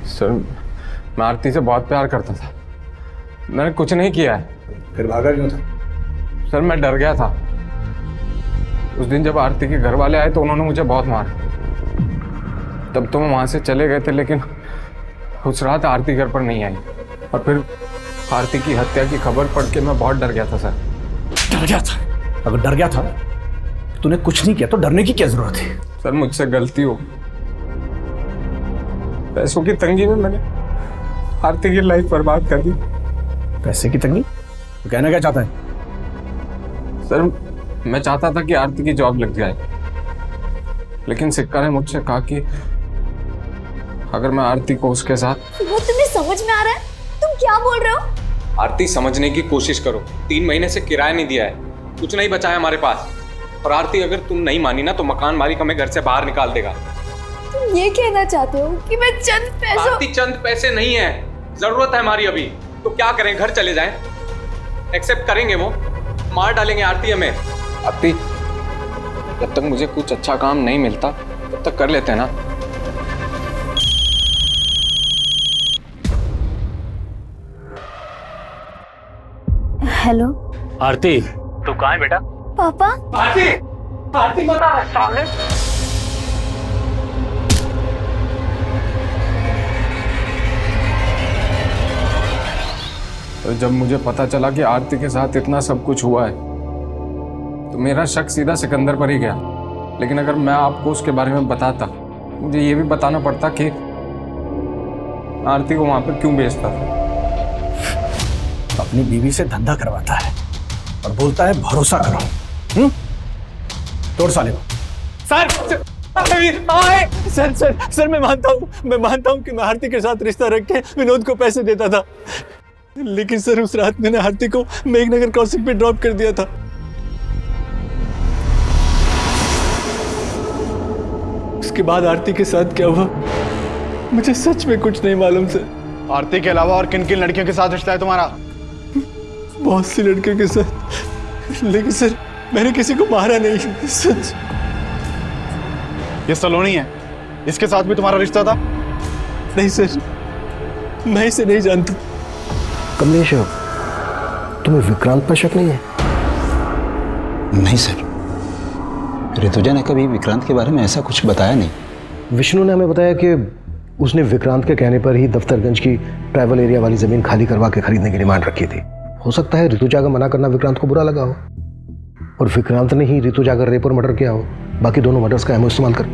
सर, मैं आरती से बहुत प्यार करता था। मैंने कुछ नहीं किया है। फिर भागा क्यों था? सर, मैं डर गया था। उस दिन जब आरती के घर वाले आए तो उन्होंने मुझे बहुत मारा। तब तो मैं वहां से चले गए थे, लेकिन उस रात आरती घर पर नहीं आई। और फिर आरती की हत्या की खबर पढ़ के मैं बहुत डर गया था सर। डर गया था? अगर डर गया था तूने कुछ नहीं किया तो डरने की क्या जरूरत है? सर, मुझसे गलती हो। पैसों की तंगी में मैंने आरती की लाइफ बर्बाद कर दी। पैसे की तंगी? तो कहना क्या चाहता है? सर, मैं चाहता था कि आरती की जॉब लग जाए, लेकिन सिक्का ने मुझसे कहा कि अगर मैं आरती को उसके साथ... वो तुम्हें समझ में आ रहा है? तुम क्या बोल रहे हो? आरती, समझने की कोशिश करो। 3 महीने से किराया नहीं दिया है, कुछ नहीं बचा है हमारे पास। और आरती, अगर तुम नहीं मानी ना तो मकान मालिक हमें घर से बाहर निकाल देगा। तुम ये कहना चाहते हो कि मैं चंद पैसों... आरती, चंद पैसे नहीं है, जरूरत है हमारी अभी। तो क्या करें, घर चले जाएं? एक्सेप्ट करेंगे वो? मार डालेंगे आरती हमें। आरती, जब तक मुझे कुछ अच्छा काम नहीं मिलता तब तक कर लेते हैं ना। हेलो आरती, तू कहाँ है बेटा? पापा। आरती, आरती बता सामने। तो जब मुझे पता चला कि आरती के साथ इतना सब कुछ हुआ है तो मेरा शक सीधा सिकंदर पर ही गया। लेकिन अगर मैं आपको उसके बारे में बताता, मुझे ये भी बताना पड़ता कि आरती को वहां पर क्यों भेजता था। अपनी बीवी से धंधा करवाता है और बोलता है भरोसा करो। तोड़ साले को। सर सर सर सर मैं मानता हूँ कि मैं आरती के साथ रिश्ता रख के विनोद को पैसे देता था, लेकिन सर उस रात मैंने आरती को मेघनगर क्रॉसिंग पे ड्रॉप कर दिया था। उसके बाद आरती के साथ क्या हुआ मुझे सच में कुछ नहीं मालूम सर। आरती के अलावा और किन किन लड़कियों के साथ रिश्ता है तुम्हारा? बहुत सी लड़कियों के साथ, लेकिन सर मैंने किसी को मारा नहीं। सच। ये सलोनी है, इसके साथ भी तुम्हारा रिश्ता था? नहीं सर, मैं इसे नहीं जानता। कमलेश, तुम्हें विक्रांत पर शक नहीं है? नहीं सर, ऋतुजा ने कभी विक्रांत के बारे में ऐसा कुछ बताया नहीं। विष्णु ने हमें बताया कि उसने विक्रांत के कहने पर ही दफ्तरगंज की ट्राइबल एरिया वाली जमीन खाली करवा के खरीदने की डिमांड रखी थी। हो सकता है ऋतुजा का मना करना विक्रांत को बुरा लगा हो और विक्रांत ने ही ऋतुजा का रेप और मर्डर किया हो, बाकी दोनों मर्डर्स का एमओ इस्तेमाल कर।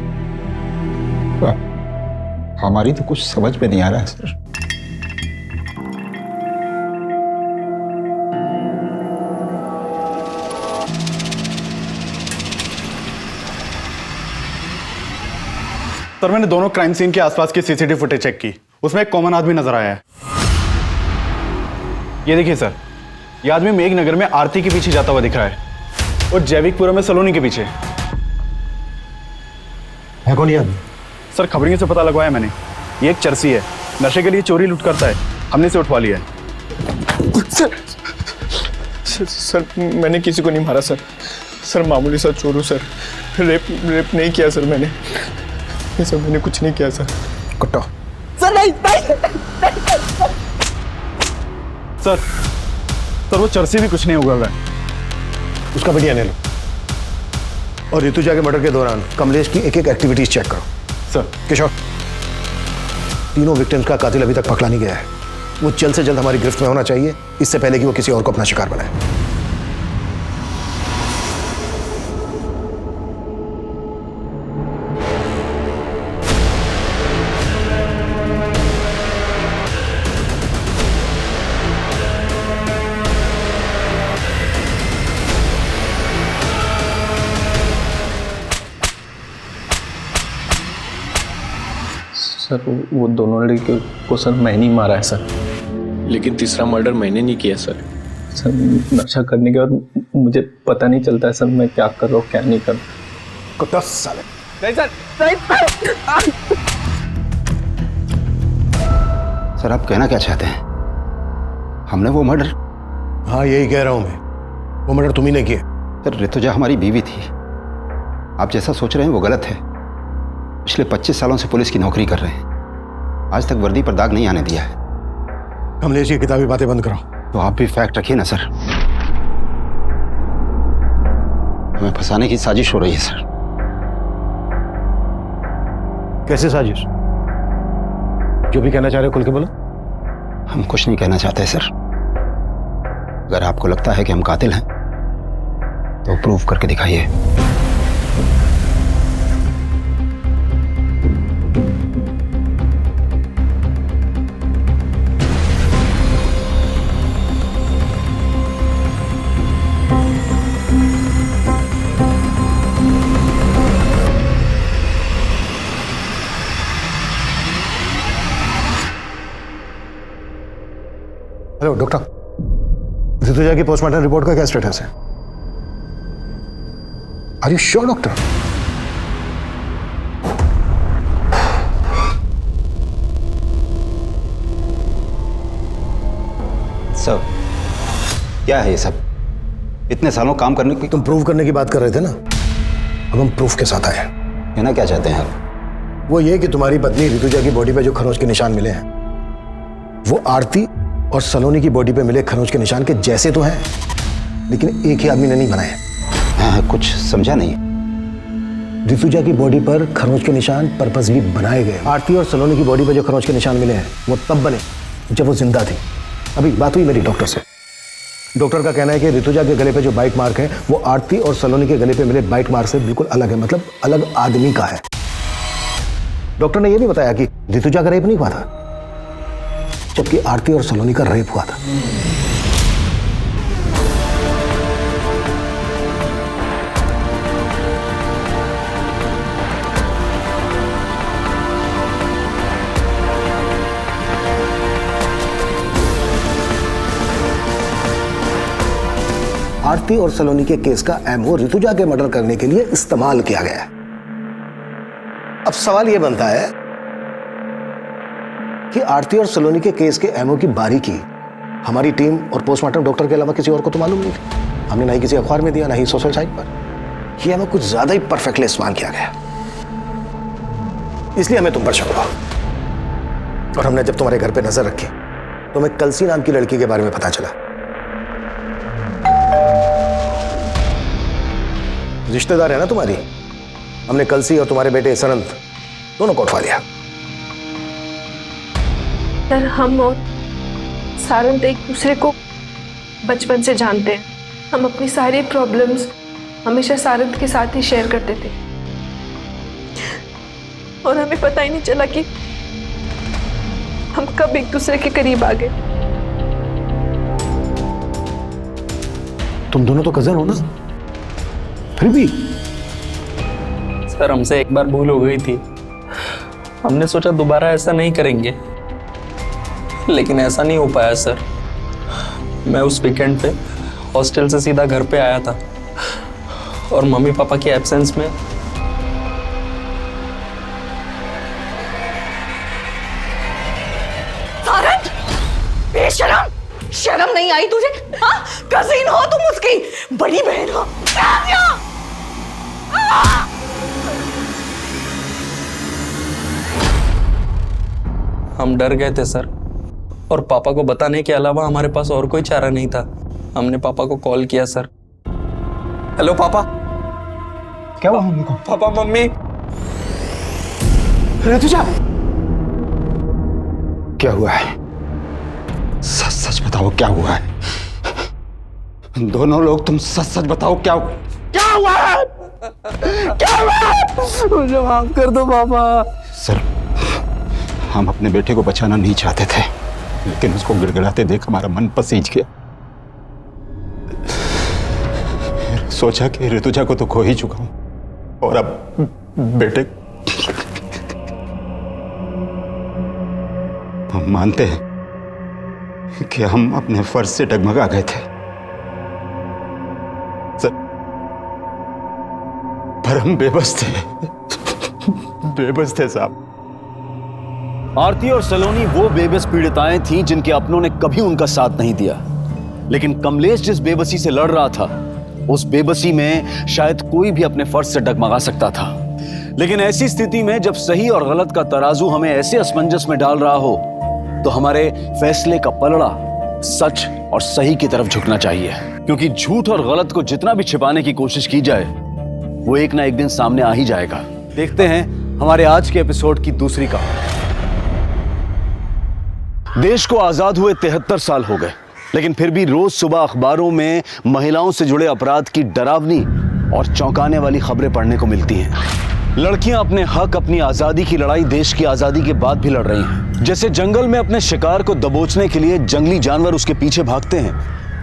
हमारी तो कुछ समझ में नहीं आ रहा है सर। सर मैंने दोनों क्राइम सीन के आसपास की सीसीटीवी फुटेज चेक की, उसमें एक कॉमन आदमी नजर आया है। ये देखिए सर, ये आदमी मेघनगर में आरती के पीछे जाता हुआ दिख रहा है और जैविकपुरा में सलोनी के पीछे है। कौन ये आदमी? सर खबरियों से पता लगवाया मैंने, ये एक चरसी है, नशे के लिए चोरी लूट करता है, हमने इसे उठवा लिया है। सर मैंने किसी को नहीं मारा सर। सर मामूली सा चोर हूँ सर, रेप नहीं किया सर मैंने। सर मैंने कुछ नहीं किया सर। कुत्ता। सर नहीं। सर वो चरसी भी कुछ नहीं हुआ है। उसका वीडियो ले लो और ऋतुजा के मर्डर के दौरान कमलेश की एक एक एक्टिविटीज चेक करो। सर। किशोर, तीनों विक्टिम्स का कातिल अभी तक पकड़ा नहीं गया है। वो जल्द से जल्द हमारी गिरफ्त में होना चाहिए, इससे पहले कि वो किसी और को अपना शिकार बनाए। सर वो दोनों लड़के को सर मैंने ही मारा है सर। लेकिन तीसरा मर्डर मैंने नहीं किया सर। सर नशा करने के बाद मुझे पता नहीं चलता है सर मैं क्या कर रहा हूँ क्या नहीं कर रहा। कुत्ता साले। नहीं सर। सर आप कहना क्या चाहते हैं? हमने वो मर्डर? हाँ यही कह रहा हूं मैं, वो मर्डर तुम ही ने किया। सर ऋतुजा हमारी बीवी थी, आप जैसा सोच रहे हैं वो गलत है। पिछले 25 सालों से पुलिस की नौकरी कर रहे हैं, आज तक वर्दी पर दाग नहीं आने दिया है। कमलेश, ये किताबी बातें बंद करो। तो आप भी फैक्ट रखिए ना सर। हमें फंसाने की साजिश हो रही है सर। कैसे साजिश? जो भी कहना चाह रहे हो खुल के बोलो। हम कुछ नहीं कहना चाहते सर। अगर आपको लगता है कि हम कातिल हैं तो प्रूव करके दिखाइए। हेलो डॉक्टर, ऋतुजा की पोस्टमार्टम रिपोर्ट का क्या स्टेटस है? Are you sure doctor? Sir क्या है ये सब? इतने सालों काम करने की। तुम प्रूव करने की बात कर रहे थे ना, अब हम प्रूफ के साथ आए हैं। कहना क्या चाहते हैं आप? वो ये कि तुम्हारी पत्नी ऋतुजा की बॉडी पे जो खरोंच के निशान मिले हैं वो आरती और सलोनी की बॉडी पे मिले खरोंच के निशान के जैसे तो हैं, लेकिन एक ही आदमी ने नहीं बनाए। हाँ, कुछ समझा नहीं। ऋतुजा की बॉडी पर खरोंच के निशान पर्पसली बनाए गए। आरती और सलोनी की बॉडी पर जो खरोंच के निशान मिले हैं वो तब बने जब वो जिंदा थी। अभी बात हुई मेरी डॉक्टर से, डॉक्टर का कहना है कि ऋतुजा के गले पे जो बाइट मार्क है वो आरती और सलोनी के गले पे मिले बाइट मार्क से बिल्कुल अलग है, मतलब अलग आदमी का है। डॉक्टर ने यह भी बताया कि ऋतुजा का रेप नहीं हुआ था, जबकि आरती और सलोनी का रेप हुआ था। आरती और सलोनी के केस का एमओ ऋतुजा के मर्डर करने के लिए इस्तेमाल किया गया है। अब सवाल यह बनता है कि आरती और सलोनी के केस के एमओ की बारीकी हमारी टीम और पोस्टमार्टम डॉक्टर के अलावा किसी और को तो मालूम नहीं थी। हमने ना ही किसी अखबार में दिया, ना ही सोशल साइट पर। यह एमओ कुछ ज्यादा ही परफेक्टली इस्तेमाल किया गया, इसलिए हमें तुम पर शक हुआ। और हमने जब तुम्हारे घर पे नजर रखी तो हमें कलसी नाम की लड़की के बारे में पता चला। रिश्तेदार है ना तुम्हारी। हमने कलसी और तुम्हारे बेटे सरंत दोनों को उठवा लिया। सर, हम और सारंत एक दूसरे को बचपन से जानते हैं। हम अपनी सारी प्रॉब्लम्स हमेशा सारंत के साथ ही शेयर करते थे और हमें पता ही नहीं चला कि हम कब एक दूसरे के करीब आ गए। तुम दोनों तो कजन हो ना, फिर भी। सर, हमसे एक बार भूल हो गई थी। हमने सोचा दोबारा ऐसा नहीं करेंगे, लेकिन ऐसा नहीं हो पाया सर। मैं उस वीकेंड पे हॉस्टल से सीधा घर पे आया था और मम्मी पापा के एब्सेंस में सारंग, बेशरम, शर्म नहीं आई तुझे? हाँ, कजिन हो तुम उसकी, बड़ी बहन हो। हम डर गए थे सर, और पापा को बताने के अलावा हमारे पास और कोई चारा नहीं था। हमने पापा को कॉल किया सर। हेलो पापा। क्या हुआ मम्मी को? पापा, मम्मी। ऋतुजा, क्या हुआ है? सच सच बताओ क्या हुआ है? दोनों लोग तुम सच सच बताओ क्या हुआ है? क्या हुआ है? मुझे माफ कर दो पापा। सर, हम अपने बेटे को बचाना नहीं चाहते थे, लेकिन उसको गिड़गिड़ाते देख हमारा मन पसीज गया। सोचा कि ऋतुजा को तो खो ही चुका हूं, और अब बेटे। हम मानते हैं कि हम अपने फर्ज से डगमगा गए थे सर, पर हम बेबस थे। बेबस थे साहब। आरती और सलोनी वो बेबस पीड़िताएं थीं जिनके अपनों ने कभी उनका साथ नहीं दिया। लेकिन कमलेश जिस बेबसी से लड़ रहा था, उस बेबसी में शायद कोई भी अपने फर्ज से डगमगा सकता था। लेकिन ऐसी स्थिति में जब सही और गलत का तराजू हमें ऐसे असमंजस में डाल रहा हो, तो हमारे फैसले का पलड़ा सच और सही की तरफ झुकना चाहिए। क्योंकि झूठ और गलत को जितना भी छिपाने की कोशिश की जाए, वो एक ना एक दिन सामने आ ही जाएगा। देखते हैं हमारे आज के एपिसोड की दूसरी कहानी। देश को आजाद हुए 73 साल हो गए, लेकिन फिर भी रोज सुबह अखबारों में महिलाओं से जुड़े अपराध की डरावनी और चौंकाने वाली खबरें पढ़ने को मिलती हैं। लड़कियां अपने हक, अपनी आजादी की लड़ाई देश की आजादी के बाद भी लड़ रही हैं। जैसे जंगल में अपने शिकार को दबोचने के लिए जंगली जानवर उसके पीछे भागते हैं,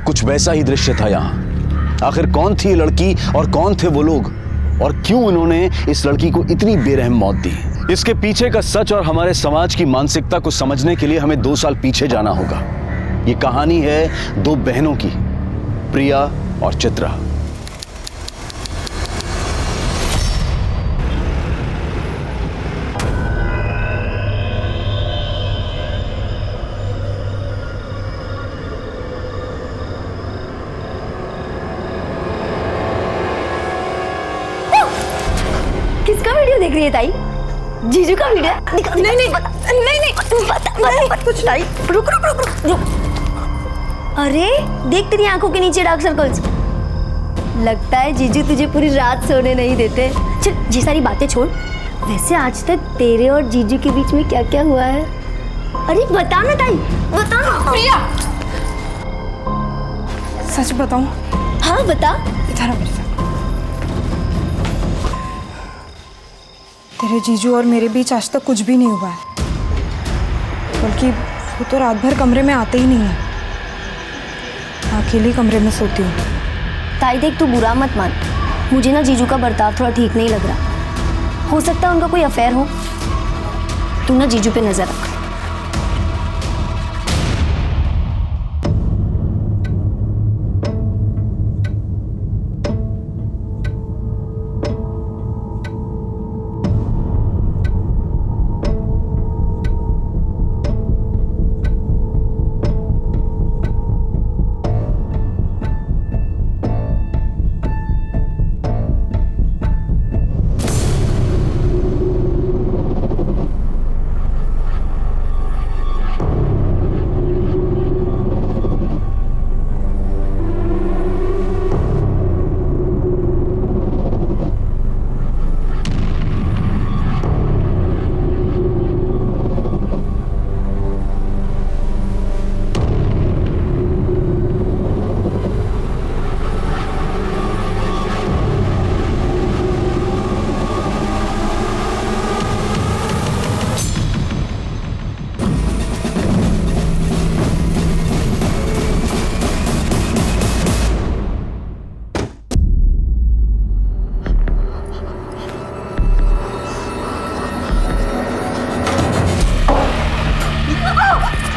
कुछ वैसा ही दृश्य था यहाँ। आखिर कौन थी ये लड़की और कौन थे वो लोग, और क्यों उन्होंने इस लड़की को इतनी बेरहम मौत दी? इसके पीछे का सच और हमारे समाज की मानसिकता को समझने के लिए हमें 2 साल पीछे जाना होगा। ये कहानी है 2 बहनों की, प्रिया और चित्रा। किसका वीडियो देख रही है ताई? जीजू का वीडियो? नहीं नहीं नहीं, कुछ ताई, रुक रुक रुक रुक रुक। अरे देख तेरी आंखों के नीचे डार्क सर्कल्स। लगता है जीजू तुझे पूरी रात सोने नहीं देते। चल ये सारी बातें छोड़, वैसे आज तक तेरे और जीजू के बीच में क्या क्या हुआ है? अरे बता ना ताई, बता ना। प्रिया, सच बताऊं? हाँ बता। इधर आ मेरे साथ। तेरे जीजू और मेरे बीच आज तक कुछ भी नहीं हुआ है, बल्कि वो तो रात भर कमरे में आते ही नहीं है। अकेली कमरे में सोती हूँ। ताई देख, तू बुरा मत मान, मुझे ना जीजू का बर्ताव थोड़ा ठीक नहीं लग रहा। हो सकता है उनका कोई अफेयर हो। तू ना जीजू पे नजर रख।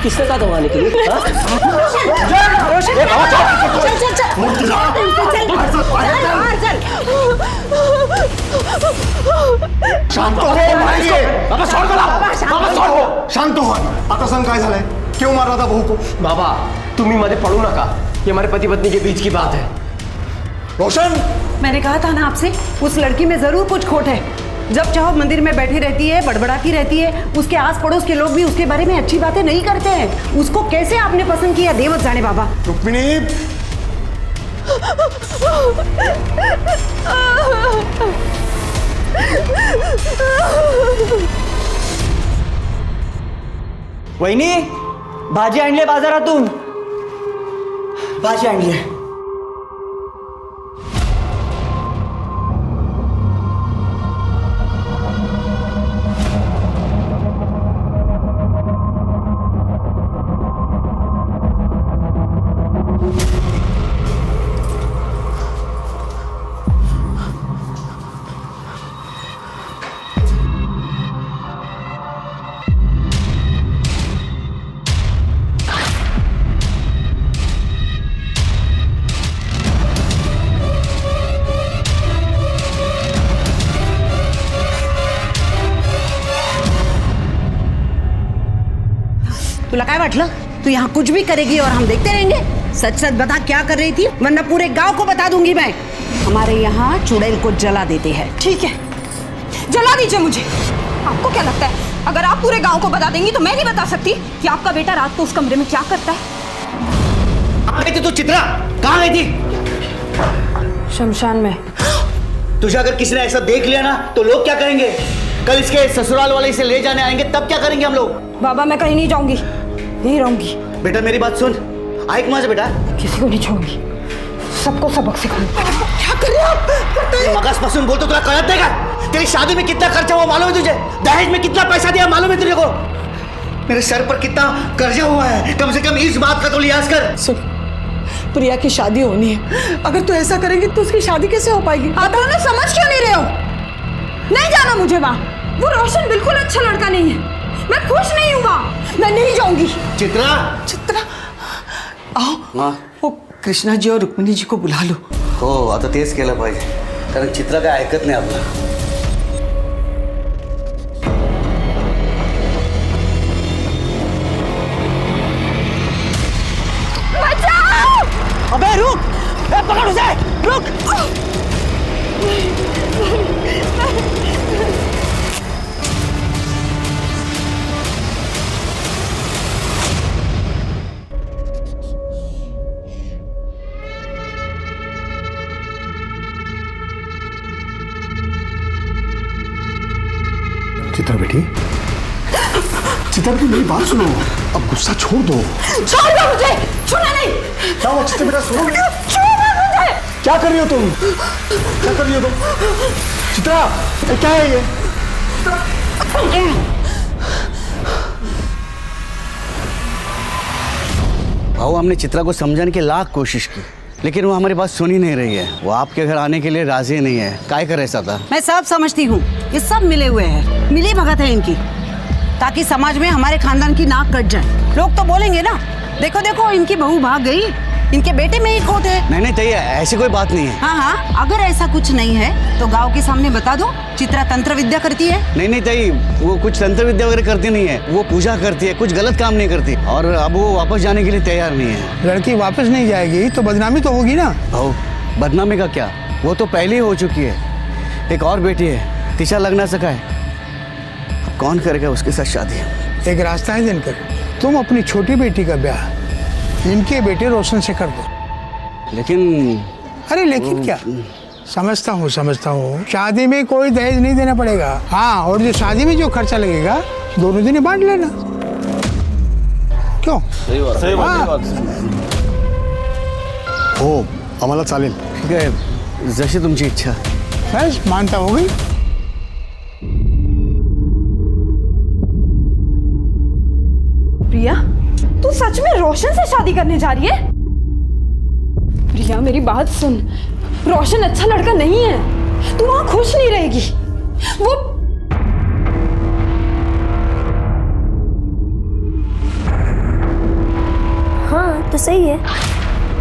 किसने कहा दवाने के लिए? शांत हो शांत हो। आता सांग काय झालंय? क्यों मार रहा था बहू को? बाबा तुम्ही मध्ये पडू नका, ये हमारे पति पत्नी के बीच की बात है। रोशन, मैंने कहा था ना आपसे, उस लड़की में जरूर कुछ खोट है। जब चाहो मंदिर में बैठी रहती है, बड़बड़ाती रहती है। उसके आस पड़ोस के लोग भी उसके बारे में अच्छी बातें नहीं करते हैं। उसको कैसे आपने पसंद किया, देवत जाने बाबा। रुक्मिणी, वहिनी, भाजी आणली बाजारातून, भाजी आणली। तुला काय वाटलं तू यहाँ कुछ भी करेगी और हम देखते रहेंगे? सच सच बता क्या कर रही थी, वरना पूरे गांव को बता दूंगी मैं। हमारे यहाँ चुड़ैल को जला देते हैं। ठीक है, जला दीजिए मुझे। आपको क्या लगता है अगर आप पूरे गांव को बता देंगी तो मैं नहीं बता सकती कि आपका बेटा रात को उस कमरे में क्या करता है? कहाँ गई थी तू चित्रा? कहाँ गई थी? शमशान में। तुझे अगर किसी ने ऐसा देख लिया ना तो लोग क्या करेंगे? कल इसके ससुराल वाले इसे ले जाने आएंगे, तब क्या करेंगे हम लोग? बाबा मैं कहीं नहीं जाऊंगी, यहीं रहूंगी। बेटा मेरी बात सुन, ऐक माझं बेटा, किसी को नहीं छोड़ूंगी, सबको सबक सिखाऊंगी। क्या कर रहे हो आप? मगासपासून बोलतो, तुला कळत नाही का? तेरी शादी में कितना खर्चा हुआ मालूम है तुझे? दहेज में कितना पैसा दिया मालूम है तुझे को? मेरे सर पर कितना कर्जा हुआ है, कम से कम इस बात का तो लिहाज कर। सुन, प्रिया की शादी होनी है, अगर तू ऐसा करेंगे तो उसकी शादी कैसे हो पाएगी? आप दोनों समझ क्यों नहीं रहे हो? नहीं जाना मुझे वहाँ। वो रोशन बिल्कुल अच्छा लड़का नहीं है, मैं खुश नहीं हूँ वहाँ, मैं नहीं जाऊंगी। चित्रा, चित्रा, आओ, वो कृष्णा जी और रुक्मिणी जी को बुला लो। हो, आता तेच केलं पाहिजे, कारण चित्रा काय ऐकत नाही आपलं। बचाओ! अबे रुक, पकड़ उसे, रुक। चित्रा बेटी, चित्रा बेटी मेरी बात सुनो, अब गुस्सा छोड़ दो। छोड़ दो मुझे, छूना नहीं। क्या हुआ चित्रा बेटा, सुनो। छोड़ो मुझे। क्या कर रही हो तुम? क्या कर रही हो तुम? चित्रा, क्या है ये? भाऊ, हमने चित्रा को समझाने की लाख कोशिश की, लेकिन वो हमारी बात सुन ही नहीं रही है। वो आपके घर आने के लिए राजी नहीं है। काय कर ऐसा था? मैं सब समझती हूँ, ये सब मिले हुए हैं, मिली भगत है इनकी, ताकि समाज में हमारे खानदान की नाक कट जाए। लोग तो बोलेंगे ना, देखो देखो इनकी बहू भाग गई, इनके बेटे में ही खोट है। नहीं नहीं ताई, ऐसी कोई बात नहीं है। हाँ हाँ, अगर ऐसा कुछ नहीं है तो गांव के सामने बता दो चित्रा तंत्र विद्या करती है। नहीं नहीं ताई, वो कुछ तंत्र विद्या वगैरह करती नहीं है। वो पूजा करती है, कुछ गलत काम नहीं करती, और अब वो वापस जाने के लिए तैयार नहीं है। लड़की वापस नहीं जाएगी तो बदनामी तो होगी ना। भाऊ, बदनामी का क्या, वो तो पहले ही हो चुकी है। एक और बेटी है, तिशा लग ना सका है। अब कौन करेगा उसके साथ शादी? एक रास्ता है दिनकर, तुम अपनी छोटी बेटी का ब्याह इनके बेटे रोशन से कर दो। लेकिन अरे लेकिन क्या, समझता हूँ शादी में कोई दहेज नहीं देना पड़ेगा। हाँ, और जो शादी में जो खर्चा लगेगा दोनों दिन बांट लेना। क्यों? सही बात। हो, आम्हाला चालेल। ठीक आहे, जशी तुमची इच्छा। बस मानता हो गई। प्रिया, तू सच में रोशन से शादी करने जा रही है? प्रिया मेरी बात सुन, रोशन अच्छा लड़का नहीं है, तू वहां खुश नहीं रहेगी। वो हाँ तो सही है।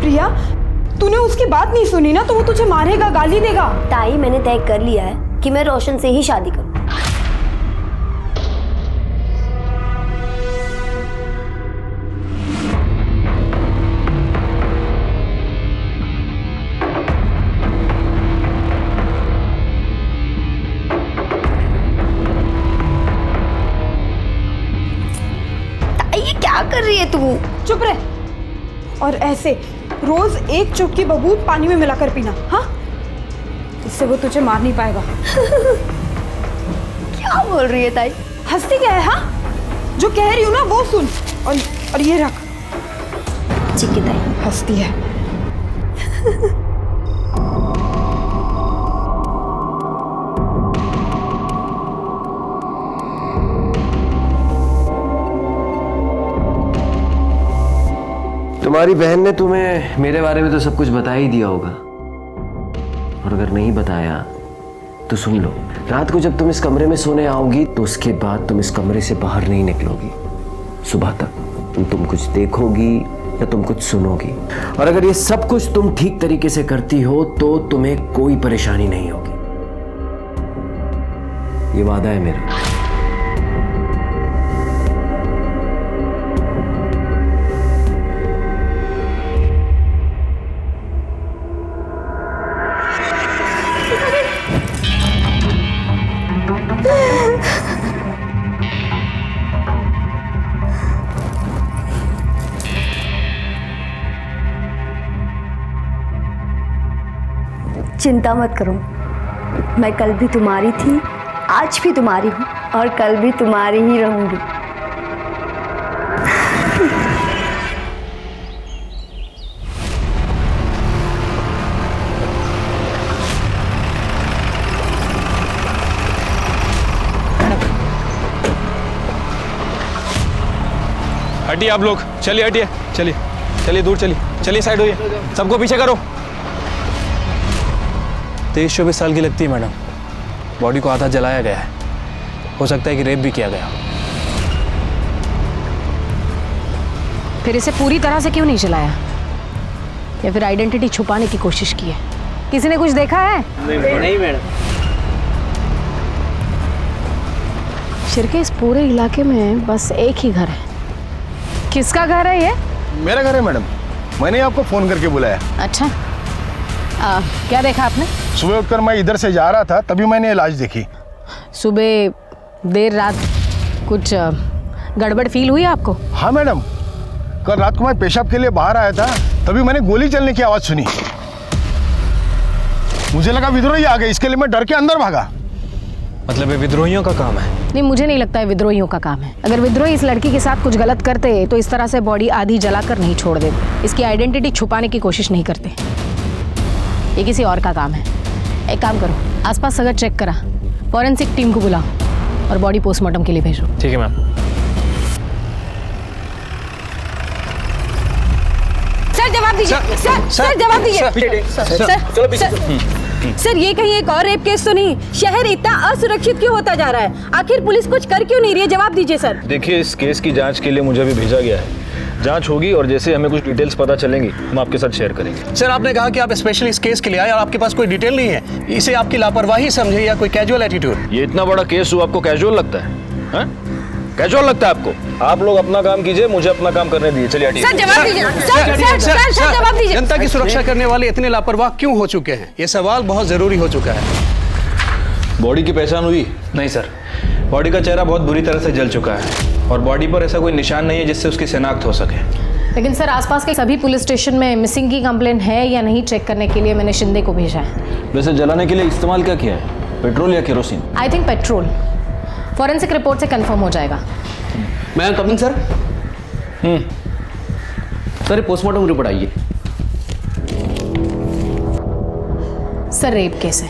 प्रिया, तूने उसकी बात नहीं सुनी ना, तो वो तुझे मारेगा, गाली देगा। ताई, मैंने तय कर लिया है कि मैं रोशन से ही शादी करूँ। क्या कर रही है तू? चुप रह। और ऐसे रोज एक चुटकी बबूल पानी में मिलाकर पीना, हाँ? इससे वो तुझे मार नहीं पाएगा। क्या बोल रही है ताई? हंसती क्या है? हाँ, जो कह रही हूँ ना वो सुन, और ये रख। ठीक है ताई। हंसती है। तुम्हारी बहन ने तुम्हें मेरे बारे में तो सब कुछ बता ही दिया होगा, और अगर नहीं बताया तो सुन लो, रात को जब तुम इस कमरे में सोने आओगी तो उसके बाद तुम इस कमरे से बाहर नहीं निकलोगी। सुबह तक तुम कुछ देखोगी या तुम कुछ सुनोगी, और अगर ये सब कुछ तुम ठीक तरीके से करती हो तो तुम्हें कोई परेशानी नहीं होगी। ये वादा है मेरा। चिंता मत करो, मैं कल भी तुम्हारी थी, आज भी तुम्हारी हूँ, और कल भी तुम्हारी ही रहूंगी। हटिए आप लोग, चलिए हटिए, चलिए चलिए दूर चलिए, चलिए साइड होइए, सबको पीछे करो। 23-24 साल की लगती है मैडम, बॉडी को आधा जलाया गया है, हो सकता है कि रेप भी किया गया। फिर इसे पूरी तरह से क्यों नहीं जलाया, या फिर आइडेंटिटी छुपाने की कोशिश की है? किसी ने कुछ देखा है? नहीं मैडम। शिरके, इस पूरे इलाके में बस एक ही घर है। किसका घर है ये? मेरा घर है मैडम, मैंने आपको फोन करके बुलाया। अच्छा, क्या देखा आपने? सुबह उठकर मैं इधर से जा रहा था, तभी मैंने लाश देखी। सुबह देर रात कुछ गड़बड़ फील हुई आपको? हाँ मैडम, कल रात को मैं पेशाब के लिए बाहर आया था, तभी मैंने गोली चलने की आवाज सुनी। मुझे लगा विद्रोही आ गए, इसके लिए मैं डर के अंदर भागा। मतलब ये विद्रोहियों का काम है? नहीं, मुझे नहीं लगता है विद्रोहियों का काम है। अगर विद्रोही इस लड़की के साथ कुछ गलत करते तो इस तरह से बॉडी आधी जलाकर नहीं छोड़ देते, इसकी आइडेंटिटी छुपाने की कोशिश नहीं करते। ये किसी और का काम है। एक काम करो, आसपास अगर चेक करा, फॉरेंसिक टीम को बुलाओ। और बॉडी पोस्टमार्टम के लिए भेजो। ठीक है मैम। सर जवाब दीजिए, सर जवाब दीजिए, सर ये कहीं एक और रेप केस तो नहीं? शहर इतना असुरक्षित क्यों होता जा रहा है? आखिर पुलिस कुछ कर क्यों नहीं रही है? जवाब दीजिए सर। देखिए, इस केस की जांच के लिए मुझे भी भेजा गया है। जांच होगी और जैसे हमें कुछ डिटेल्स पता चलेंगी हम आपके साथ शेयर करेंगे। सर, आपने कहा कि आप स्पेशली इस केस के लिए आए और आपके पास कोई डिटेल नहीं है। इसे आपकी लापरवाही समझे या कोई कैजुअल एटीट्यूड? ये इतना बड़ा केस हुआ, आपको कैजुअल लगता है? कैजुअल लगता है आपको? आप लोग अपना काम कीजिए, मुझे अपना काम करने दीजिए। चलिए हटिए। सर जवाब दीजिए, सर जवाब दीजिए। जनता की सुरक्षा करने वाले इतने लापरवाह क्यों हो चुके हैं? ये सवाल बहुत जरूरी हो चुका है। बॉडी की पहचान हुई? नहीं सर, बॉडी का चेहरा बहुत बुरी तरह से जल चुका है और बॉडी पर ऐसा कोई निशान नहीं है जिससे उसकी शिनाख्त हो सके। लेकिन सर, आसपास के सभी पुलिस स्टेशन में मिसिंग की कंप्लेंट है या नहीं चेक करने के लिए मैंने शिंदे को भेजा है। वैसे जलाने के लिए इस्तेमाल क्या किया है? पेट्रोल या kerosene? I think petrol. Forensic report से कंफर्म हो जाएगा। मैं coming sir. Sir postmortem report आइए। सर रेप केस है,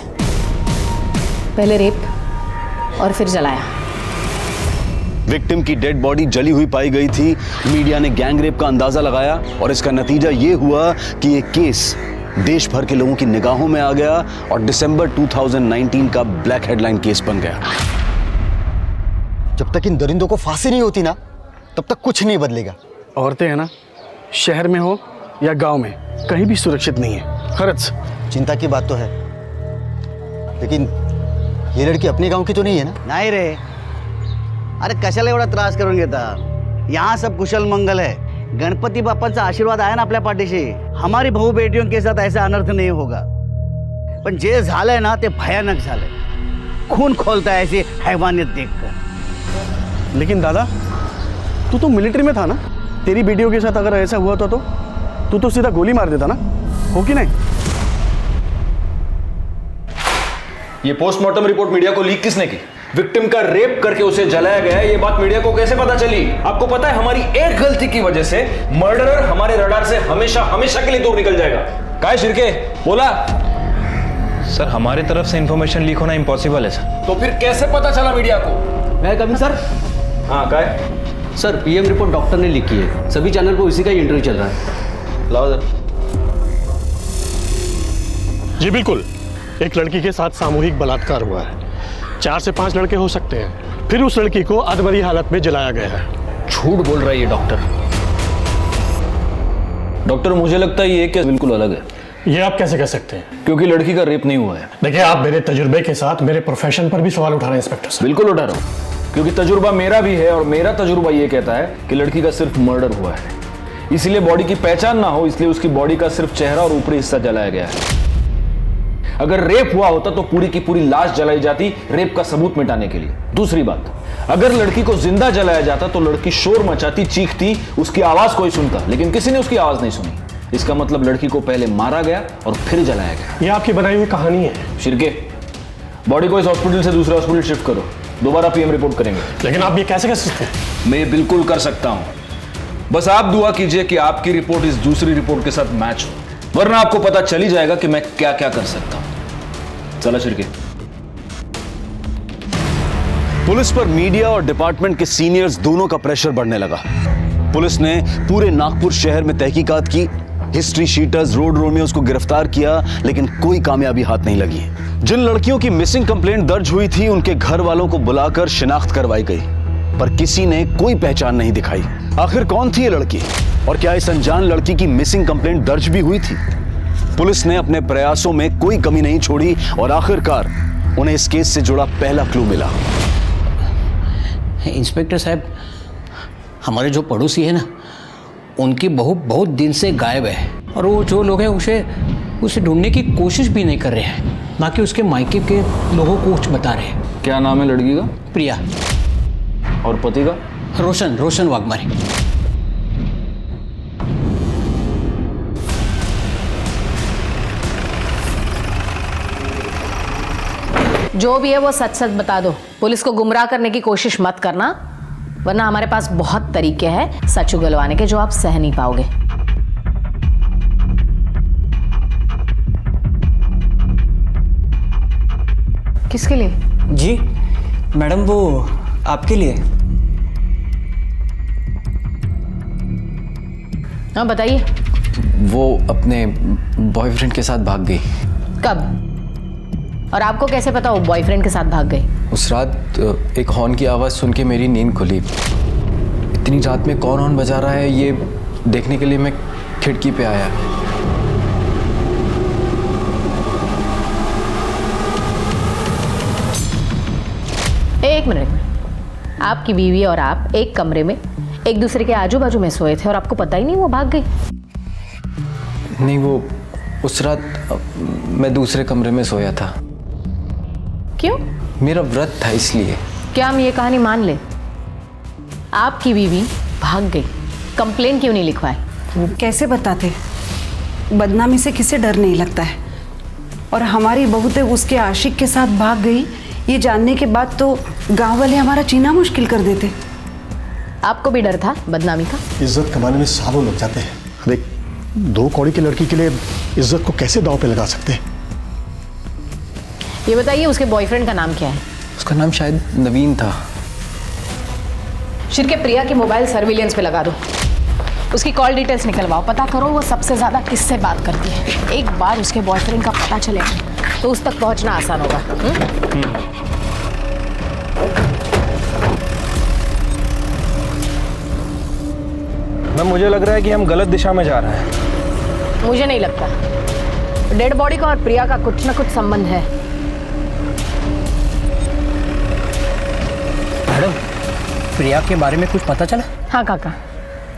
पहले रेप और फिर जलाया। विक्टिम की डेड बॉडी जली हुई पाई गई थी। मीडिया ने गैंग रेप का अंदाजा लगाया और इसका नतीजा ये हुआ कि ये केस देश भर के लोगों की निगाहों में आ गया और दिसंबर 2019 का ब्लैक हेडलाइन केस बन गया। जब तक इन दरिंदों को फांसी नहीं होती ना, तब तक कुछ नहीं बदलेगा। औरतें हैं ना, शहर में हो या गांव में, कहीं भी सुरक्षित नहीं है। खरच चिंता की बात तो है, लेकिन ये लड़की अपने गांव की तो नहीं है ना? नाही रे, अरे कशाला एवढा त्रास करून घेता? यहाँ सब कुशल मंगल है। गणपति बाप्पाचा आशीर्वाद आहे ना आपल्या पाठीशी। हमारी भाऊ बेटियों के साथ ऐसा अनर्थ नहीं होगा। पण जे झालंय ना ते भयानक झालंय। खून खोलता है ऐसी हैवानियत देखकर। लेकिन दादा, तू तो मिलिट्री में था ना? तेरी बेटियों के साथ अगर ऐसा हुआ तो तू तो सीधा गोली मार देता ना, हो कि नहीं? ये पोस्टमार्टम रिपोर्ट मीडिया को लीक किसने की? विक्टिम का रेप करके उसे जलाया गया है, ये बात मीडिया को कैसे पता चली? आपको पता है, हमारी एक गलती की वजह से मर्डरर हमारे रडार से हमेशा हमेशा के लिए दूर निकल जाएगा। काय शिर्के, बोला। सर, हमारी तरफ से इंफॉर्मेशन लीक होना इम्पॉसिबल है सर। तो फिर कैसे पता चला मीडिया को? मैं कमिंग सर। हाँ, काय? सर पीएम रिपोर्ट डॉक्टर ने लिखी है, सभी चैनल पर उसी का ही इंटरव्यू चल रहा है। लाओ सर। जी बिल्कुल, एक लड़की के साथ सामूहिक बलात्कार हुआ है। 4 से 5 लड़के हो सकते हैं। फिर उस लड़की को अधमरी हालत में जलाया गया है। झूठ बोल रहा है ये डॉक्टर। डॉक्टर, मुझे लगता है ये केस बिल्कुल अलग है। ये आप कैसे कह सकते हैं? क्योंकि लड़की का रेप नहीं हुआ है। देखिए, आप मेरे तजुर्बे के साथ मेरे प्रोफेशन पर भी सवाल उठा रहे हैं इंस्पेक्टर साहब। बिल्कुल उठा रहा हूँ, क्योंकि तजुर्बा मेरा भी है और मेरा तजुर्बा ये कहता है कि लड़की का सिर्फ मर्डर हुआ है। इसलिए बॉडी की पहचान ना हो, इसलिए उसकी बॉडी का सिर्फ चेहरा और ऊपरी हिस्सा जलाया गया है। अगर रेप हुआ होता तो पूरी की पूरी लाश जलाई जाती, रेप का सबूत मिटाने के लिए। दूसरी बात, अगर लड़की को जिंदा जलाया जाता तो लड़की शोर मचाती, चीखती, उसकी आवाज कोई सुनता, लेकिन किसी ने उसकी आवाज नहीं सुनी। इसका मतलब लड़की को पहले मारा गया और फिर जलाया गया। ये आपकी बनाई हुई कहानी है। शिर्के, बॉडी को इस हॉस्पिटल से दूसरे हॉस्पिटल शिफ्ट करो, दोबारा पीएम रिपोर्ट करेंगे। लेकिन आप ये कैसे कर सकते हैं? मैं बिल्कुल कर सकता हूं। बस आप दुआ कीजिए कि आपकी रिपोर्ट इस दूसरी रिपोर्ट के साथ मैच हो, वरना आपको पता चल ही जाएगा कि मैं क्या क्या कर सकता हूं। चला शिर्के। पुलिस पर मीडिया और डिपार्टमेंट के सीनियर्स दोनों का प्रेशर बढ़ने लगा। पुलिस ने पूरे नागपुर शहर में तहकीकात की, हिस्ट्री शीटर्स, रोड रोमियोज को गिरफ्तार किया, लेकिन कोई कामयाबी हाथ नहीं लगी। जिन लड़कियों की मिसिंग कंप्लेंट दर्ज हुई थी उनके घर वालों को बुलाकर शिनाख्त करवाई गई, पर किसी ने कोई पहचान नहीं दिखाई। आखिर कौन थी ये लड़की और क्या इस अनजान लड़की की मिसिंग कंप्लेंट दर्ज भी हुई थी? पुलिस ने अपने प्रयासों में कोई कमी नहीं छोड़ी और आखिरकार उन्हें इस केस से जुड़ा पहला क्लू मिला। इंस्पेक्टर साहब, हमारे जो पड़ोसी है ना, उनकी बहू बहुत दिन से गायब है और वो जो लोग हैं उसे ढूंढने की कोशिश भी नहीं कर रहे हैं, ना कि उसके मायके के लोगों को कुछ बता रहे हैं। क्या नाम है लड़की का? प्रिया। और पति का? रोशन वाघमारे। जो भी है वो सच सच बता दो। पुलिस को गुमराह करने की कोशिश मत करना, वरना हमारे पास बहुत तरीके हैं सच उगलवाने के जो आप सह नहीं पाओगे। किसके लिए? जी, मैडम वो आपके लिए। हाँ बताइए। वो अपने बॉयफ्रेंड के साथ भाग गई। कब? और आपको कैसे पता वो बॉयफ्रेंड के साथ भाग गई? उस रात एक हॉर्न की आवाज़ सुन के मेरी नींद खुली। इतनी रात में कौन हॉर्न बजा रहा है ये देखने के लिए मैं खिड़की पे आया। एक मिनट, आपकी बीवी और आप एक कमरे में एक दूसरे के आजू बाजू में सोए थे और आपको पता ही नहीं वो भाग गई? नहीं, वो उस रात मैं दूसरे कमरे में सोया था। क्यों? मेरा व्रत था इसलिए। क्या हम ये कहानी मान ले? आपकी बीवी भाग गई, कंप्लेन क्यों नहीं लिखवाई? वो कैसे बताते? बदनामी से किसे डर नहीं लगता है। और हमारी बहू तो उसके आशिक के साथ भाग गई, ये जानने के बाद तो गांव वाले हमारा जीना मुश्किल कर देते। आपको भी डर था बदनामी का? इज्जत कमाने में सालों लग जाते हैं। देख, 2 कौड़ी की लड़की के लिए इज्जत को कैसे दांव पे लगा सकते हैं? ये बताइए उसके बॉयफ्रेंड का नाम क्या है? उसका नाम शायद नवीन था। शिरके प्रिया की मोबाइल सर्विलेंस पे लगा दो, उसकी कॉल डिटेल्स निकलवाओ, पता करो वो सबसे ज्यादा किससे बात करती है। एक बार उसके बॉयफ्रेंड का पता चलेगा तो उस तक पहुंचना आसान होगा। मैम मुझे लग रहा है कि हम गलत दिशा में जा रहे हैं। मुझे नहीं लगता। डेड बॉडी का और प्रिया का कुछ ना कुछ संबंध है। मैडम, प्रिया के बारे में कुछ पता चला? हाँ काका,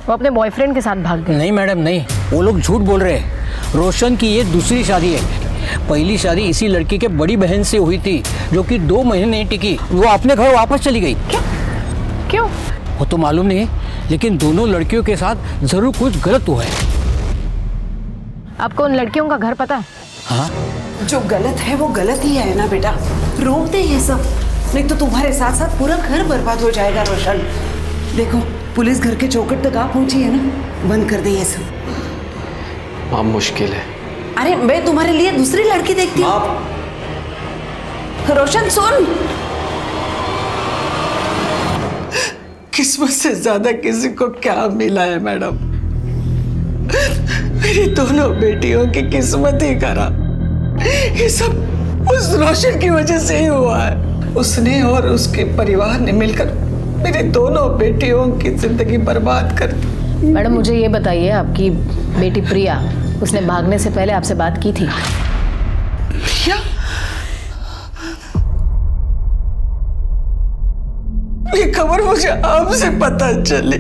वो अपने बॉयफ्रेंड के साथ भाग गई। नहीं मैडम नहीं, वो लोग झूठ बोल रहे हैं। रोशन की ये दूसरी शादी है। पहली शादी इसी लड़की के बड़ी बहन से हुई थी जो कि 2 महीने नहीं टिकी, वो अपने घर वापस चली गई। क्यों? वो तो मालूम नहीं, लेकिन दोनों लड़कियों के साथ जरूर कुछ गलत हुआ है। आपको उन लड़कियों का घर पता है? हाँ, जो गलत है वो गलत ही है ना बेटा, रोक दे ये सब, नहीं तो तुम्हारे साथ साथ पूरा घर बर्बाद हो जाएगा। रोशन देखो, पुलिस घर के चौखट तक आ पहुंची है ना, बंद कर दे ये सब। मां मुश्किल है। अरे मैं तुम्हारे लिए दूसरी लड़की देखती हूँ। रोशन सुन, किस्मत से ज्यादा किसी को क्या मिला है मैडम? मेरी दोनों बेटियों की किस्मत ही खराब। ये सब उस रोशन की वजह से ही हुआ है। उसने और उसके परिवार ने मिलकर मेरी दोनों बेटियों की जिंदगी बर्बाद कर दी। मैडम मुझे ये बताइए, आपकी बेटी प्रिया, उसने भागने से पहले आपसे बात की थी? प्रिया? ये खबर मुझे आपसे पता चली।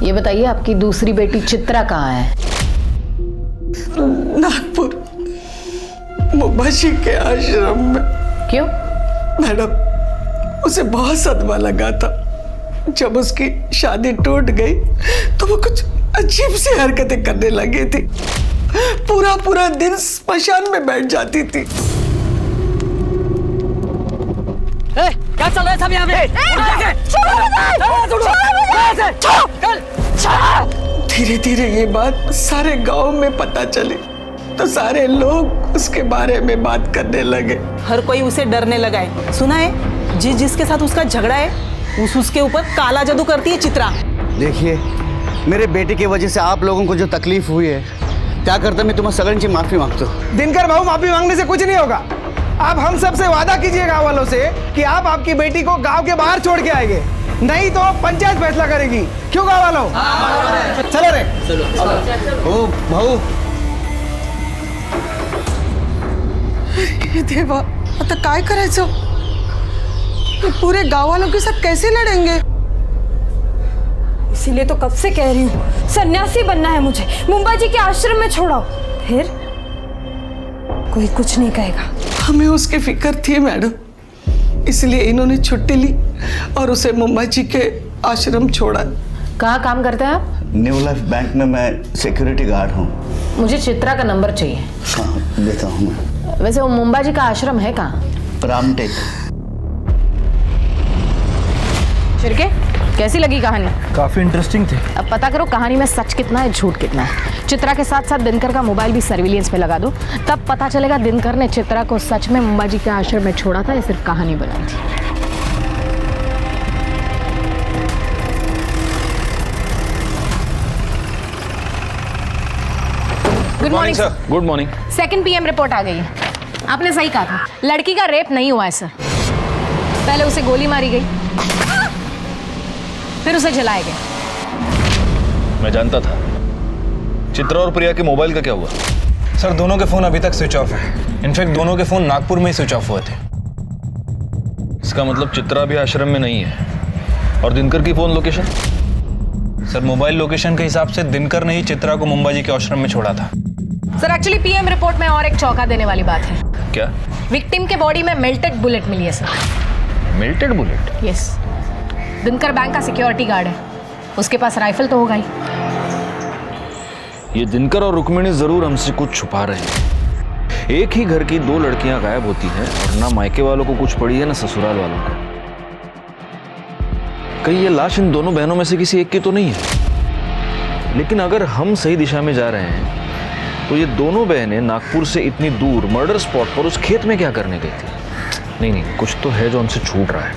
ये बताइए आपकी दूसरी बेटी चित्रा कहाँ है? नागपुर मुंबाजी के आश्रम में। क्यों? मैडम उसे बहुत सदमा लगा था। जब उसकी शादी टूट गई तो वो कुछ अजीब सी हरकतें करने लगी थी। पूरा दिन स्मशान में बैठ जाती थी। क्या चल रहा है सब यहाँ पे? धीरे धीरे ये बात सारे गांव में पता चली तो सारे लोग उसके बारे में बात करने लगे। हर कोई उसे डरने लगा है। सुना है जिसके साथ उसका झगड़ा है उसके ऊपर काला जादू करती है चित्रा। देखिए, मेरे बेटे की वजह से आप लोगों को जो तकलीफ हुई है, क्या करता मैं तुम्हें सगन से माफी मांगता हूँ। दिनकर बाबू, माफी मांगने से कुछ नहीं होगा। आप हम सब से वादा कीजिए गांव वालों से कि आप आपकी बेटी को गांव के बाहर छोड़ के आएंगे, नहीं तो पंचायत फैसला करेगी। क्यों गांव वालों? चलो रे, चलो। ओ भाऊ, देवा, आता काय करायचं? पूरे गांव वालों के साथ कैसे लड़ेंगे? इसीलिए तो कब से कह रही हूँ, सन्यासी बनना है मुझे, मुंबाजी के आश्रम में छोड़ाओ, फिर कोई कुछ नहीं कहेगा। हमें उसकी फिक्र थी मैडम, इसलिए इन्होंने छुट्टी ली और उसे मुंबाजी के आश्रम छोड़ा। कहाँ काम करते हैं आप? न्यू लाइफ बैंक में मैं सिक्योरिटी गार्ड हूँ। मुझे चित्रा का नंबर चाहिए। हाँ, देता हूँ मैं। वैसे वो मुंबाजी का आश्रम है कहाँ? रामटेक। शिरके, कैसी लगी कहानी? काफी इंटरेस्टिंग थी। अब पता करो कहानी में सच कितना है, झूठ कितना है। चित्रा के साथ साथ दिनकर का मोबाइल भी सर्विलियंस पे लगा दो, तब पता चलेगा दिनकर ने चित्रा को सच में मुंबा जी के आश्रम में छोड़ा था या सिर्फ कहानी बनाई थी। Good morning sir. Good morning. 2 PM report आ गई है। आपने सही कहा था, लड़की का रेप नहीं हुआ है सर। पहले उसे गोली मारी गई, फिर उसे जलाया गया। मैं जानता था। चित्रा और प्रिया के मोबाइल का क्या हुआ? सर दोनों के फोन अभी तक स्विच ऑफ है। इनफैक्ट दोनों के फोन नागपुर में ही स्विच ऑफ हुए थे। इसका मतलब चित्रा भी आश्रम में नहीं है। और दिनकर की phone location? Sir mobile location के हिसाब से दिनकर ने ही चित्रा को मुंबा जी के आश्रम में छोड़ा था। सर एक्चुअली PM रिपोर्ट में और एक चौंका देने वाली बात है। क्या? विक्टिम के बॉडी में मेल्टेड बुलेट मिली है sir. Melted bullet? Yes. Dinkar bank का सिक्योरिटी गार्ड है, उसके पास राइफल तो होगा ही। ये दिनकर और रुक्मिणी जरूर हमसे कुछ छुपा रहे हैं। एक ही घर की 2 लड़कियां गायब होती हैं और ना मायके वालों को कुछ पड़ी है ना ससुराल वालों को। कहीं ये लाश इन दोनों बहनों में से किसी एक की तो नहीं है। लेकिन अगर हम सही दिशा में जा रहे हैं तो ये दोनों बहनें नागपुर से इतनी दूर मर्डर स्पॉट पर उस खेत में क्या करने गई थी? नहीं, कुछ तो है जो हमसे छूट रहा है।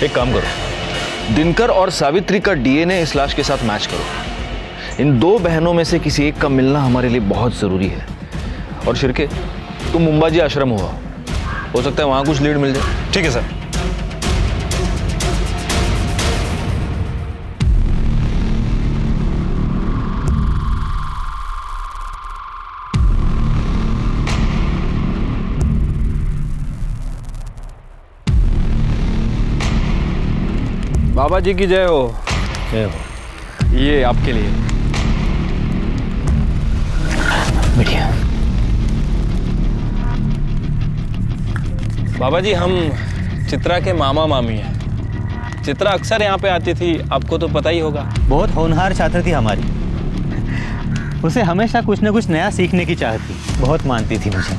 एक काम करो, दिनकर और सावित्री का DNA इस लाश के साथ मैच करो। इन 2 बहनों में से किसी एक का मिलना हमारे लिए बहुत जरूरी है। और शिर्के, तुम मुंबा जी आश्रम हुआ, हो सकता है वहां कुछ लीड मिल जाए। ठीक है सर। बाबा जी की जय हो। जय हो। ये आपके लिए। बढ़िया। बाबा जी हम चित्रा के मामा मामी हैं। चित्रा अक्सर यहाँ पे आती थी, आपको तो पता ही होगा। बहुत होनहार छात्र थी हमारी। उसे हमेशा कुछ न कुछ नया सीखने की चाहत थी। बहुत मानती थी मुझे।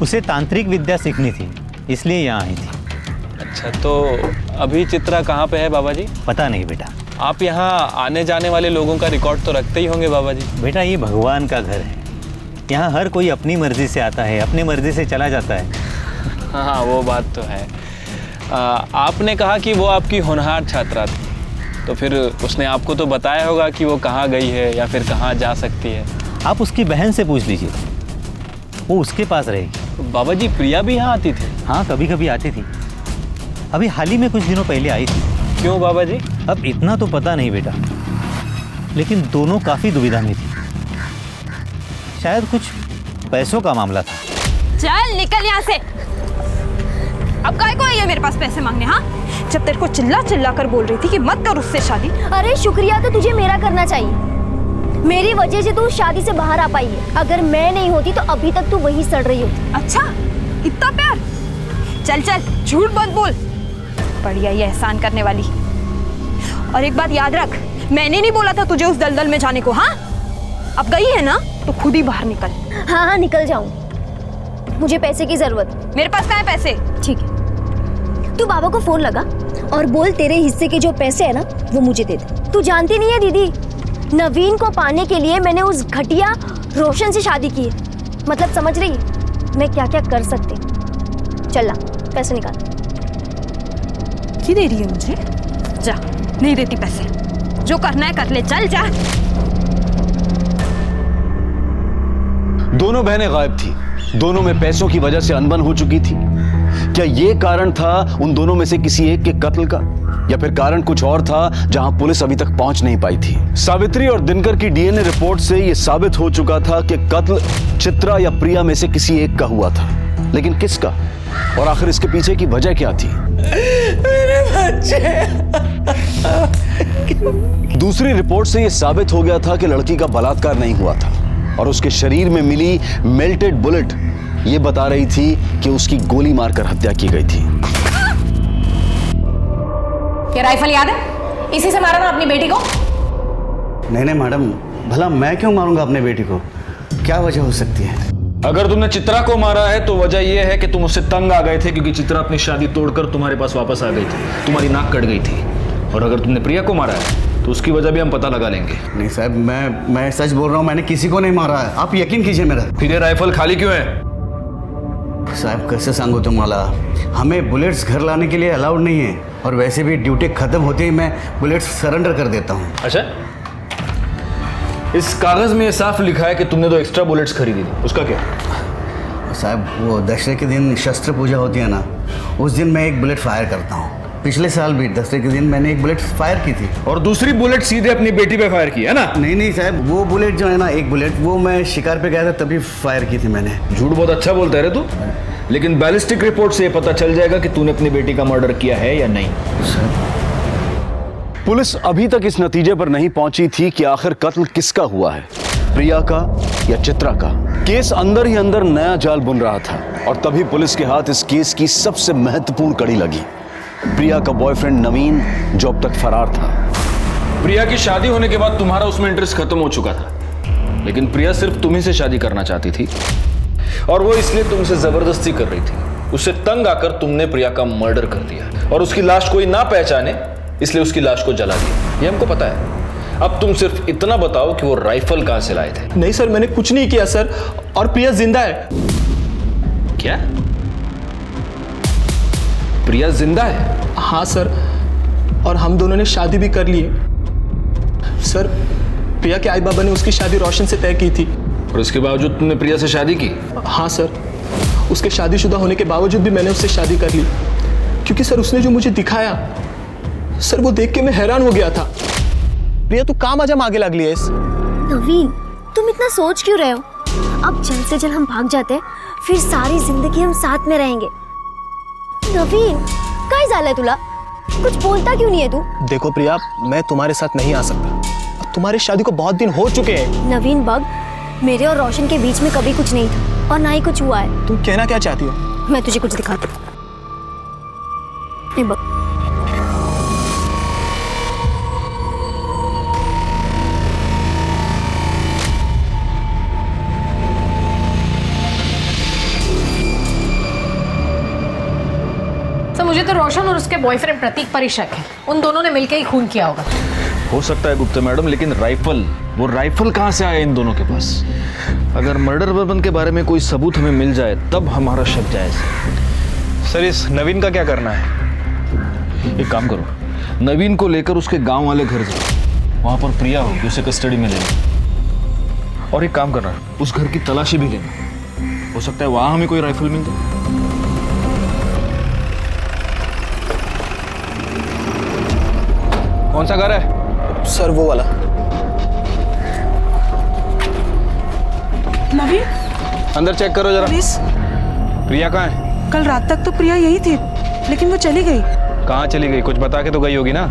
उसे तांत्रिक विद्या सीखनी थी, इसलिए यहाँ आई थी। अच्छा, तो अभी चित्रा कहाँ पे है बाबा जी? पता नहीं बेटा। आप यहाँ आने जाने वाले लोगों का रिकॉर्ड तो रखते ही होंगे बाबा जी। बेटा ये भगवान का घर है, यहाँ हर कोई अपनी मर्जी से आता है, अपनी मर्जी से चला जाता है। हाँ, वो बात तो है। आपने कहा कि वो आपकी होनहार छात्रा थी, तो फिर उसने आपको तो बताया होगा कि वो कहाँ गई है या फिर कहाँ जा सकती है। आप उसकी बहन से पूछ लीजिए, वो उसके पास रहेगी। बाबा जी प्रिया भी यहाँ आती थी? हाँ, कभी कभी आती थी। अभी हाल ही में कुछ दिनों पहले आई थी। क्यों बाबा जी? अब इतना तो पता नहीं बेटा, लेकिन दोनों काफी दुविधा में थी। शायद कुछ पैसों का मामला था। चल निकल यहाँ से। अब काय को आई है मेरे पास पैसे मांगने? हाँ, जब तेरे को चिल्ला चिल्ला कर बोल रही थी कि मत कर उससे शादी। अरे शुक्रिया तो तुझे मेरा करना चाहिए। मेरी वजह से तू शादी से बाहर आ पाई है। अगर मैं नहीं होती तो अभी तक तू वही सड़ रही होती। अच्छा, इतना प्यार? चल चल, झूठ मत बोल। बढ़िया ये एहसान करने वाली। और एक बात याद रख, मैंने नहीं बोला था तुझे उस दलदल में जाने को। हाँ, अब गई है ना तो खुद ही बाहर निकल। हाँ हाँ निकल जाऊं। मुझे पैसे की जरूरत। मेरे पास कहाँ है पैसे? ठीक है, तू बाबा को फोन लगा और बोल तेरे हिस्से के जो पैसे है ना वो मुझे दे दे। तू जानती नहीं है दीदी, नवीन को पाने के लिए मैंने उस घटिया रोशन से शादी की है। मतलब समझ रही है मैं क्या क्या कर सकती। चल ला पैसे निकाल। की दे रही है मुझे? जा, नहीं देती पैसे। जो करना है कर ले, चल जा। दोनों बहनें गायब थी, दोनों में पैसों की वजह से अनबन हो चुकी थी। क्या ये कारण था उन दोनों में से किसी एक के कत्ल का, या फिर कारण कुछ और था जहां पुलिस अभी तक पहुंच नहीं पाई थी? सावित्री और दिनकर की DNA रिपोर्ट से यह साबित हो चुका था कि कत्ल चित्रा या प्रिया में से किसी एक का हुआ था, लेकिन किसका? और आखिर इसके पीछे की वजह क्या थी? मेरे बच्चे। दूसरी रिपोर्ट से यह साबित हो गया था कि लड़की का बलात्कार नहीं हुआ था, और उसके शरीर में मिली मेल्टेड बुलेट यह बता रही थी कि उसकी गोली मारकर हत्या की गई थी। क्या राइफल याद है? इसी से मारा ना अपनी बेटी को? नहीं नहीं मैडम, भला मैं क्यों मारूंगा अपने बेटी को? क्या वजह हो सकती है? अगर तुमने चित्रा को मारा है तो वजह यह है कि तुम उससे तंग आ गए थे, क्योंकि चित्रा अपनी शादी तोड़कर तुम्हारे पास वापस आ गई थी, तुम्हारी नाक कट गई थी। और अगर तुमने प्रिया को मारा है तो उसकी वजह भी हम पता लगा लेंगे। नहीं साहब, मैं सच बोल रहा हूँ, मैंने किसी को नहीं मारा है, आप यकीन कीजिए मेरा। फिर ये राइफल खाली क्यों है? साहब कैसे सांगू तुम्हाला, हमें बुलेट्स घर लाने के लिए अलाउड नहीं है, और वैसे भी ड्यूटी खत्म होते ही मैं बुलेट्स सरेंडर कर देता हूँ। अच्छा, इस कागज में साफ लिखा है कि तुमने 2 एक्स्ट्रा बुलेट्स खरीदी थी, उसका क्या? साहब वो दशहरे के दिन शस्त्र पूजा होती है ना, उस दिन मैं 1 बुलेट फायर करता हूँ। पिछले साल भी दशहरे के दिन मैंने 1 बुलेट फायर की थी। और दूसरी बुलेट सीधे अपनी बेटी पे फायर की है ना? नहीं साहब, वो बुलेट जो है ना, 1 बुलेट वो मैं शिकार पे गया था तभी फायर की थी मैंने। झूठ बहुत अच्छा बोलता है रे तू, लेकिन बैलिस्टिक रिपोर्ट से ये पता चल जाएगा कि तूने अपनी बेटी का मर्डर किया है या नहीं। पुलिस अभी तक इस नतीजे पर नहीं पहुंची थी कि आखिर कत्ल किसका हुआ है, प्रिया का या चित्रा का। केस अंदर ही अंदर नया जाल बुन रहा था, और तभी पुलिस के हाथ इस केस की सबसे महत्वपूर्ण कड़ी लगी। प्रिया का बॉयफ्रेंड नवीन, जो अब तक फरार था। प्रिया की शादी होने के बाद तुम्हारा उसमें इंटरेस्ट खत्म हो चुका था, लेकिन प्रिया सिर्फ तुम्ही से शादी करना चाहती थी, और वो इसलिए तुमसे जबरदस्ती कर रही थी। उससे तंग आकर तुमने प्रिया का मर्डर कर दिया, और उसकी लाश कोई ना पहचाने इसलिए उसकी लाश को जला दिया। ये हमको पता है। अब तुम सिर्फ इतना बताओ कि वो राइफल कहां से लाए थे। नहीं सर, मैंने कुछ नहीं किया सर, और प्रिया जिंदा है। क्या? प्रिया जिंदा है? हाँ सर, और हम दोनों ने शादी भी कर ली है। सर, प्रिया के आई बाबा ने उसकी शादी रोशन से तय की थी। और इसके बावजूद तुमने प्रिया से शादी की? हाँ सर, उसके शादीशुदा होने के बावजूद भी मैंने उससे शादी कर ली, क्योंकि सर उसने जो मुझे दिखाया, सर वो देख के मैं हैरान हो गया था। प्रिया तू काम आजा आगे लग लिया। नवीन, तुम इतना सोच क्यों रहे हो? अब जल्द से जल्द हम भाग जाते हैं, फिर सारी जिंदगी हम साथ में रहेंगे। नवीन, काय झालंय तुला? कुछ बोलता क्यों नहीं है तू? देखो प्रिया, मैं तुम्हारे साथ नहीं आ सकता, तुम्हारी शादी को बहुत दिन हो चुके हैं। नवीन बग, मेरे और रोशन के बीच में कभी कुछ नहीं था, और ना ही कुछ हुआ है। तुम कहना क्या चाहती हो? मैं तुझे कुछ दिखाती हूँ। बग, मुझे तो रोशन और उसके बॉयफ्रेंड प्रतीक पर ही शक है। उन दोनों ने मिलकर ही खून किया होगा। हो सकता है गुप्ता मैडम, लेकिन वो राइफल कहां से आया इन दोनों के पास? अगर मर्डर वेपन के बारे में कोई सबूत हमें मिल जाए तब हमारा शक जायज। सर, इस नवीन का क्या करना है? एक काम करो, नवीन को लेकर उसके गांव वाले घर जाओ, वहां पर प्रिया होगी, उसे कस्टडी में लेना। और एक काम करना, उस घर की तलाशी भी लेना, हो सकता है वहां हमें कोई राइफल मिल जाए। कौन सा घर है? सर वो वाला। नवीन, अंदर चेक करो जरा। प्लीज। प्रिया कहाँ है? कल रात तक तो प्रिया यही थी, लेकिन वो चली गई। कहाँ चली गई? कुछ बता के तो गई होगी ना।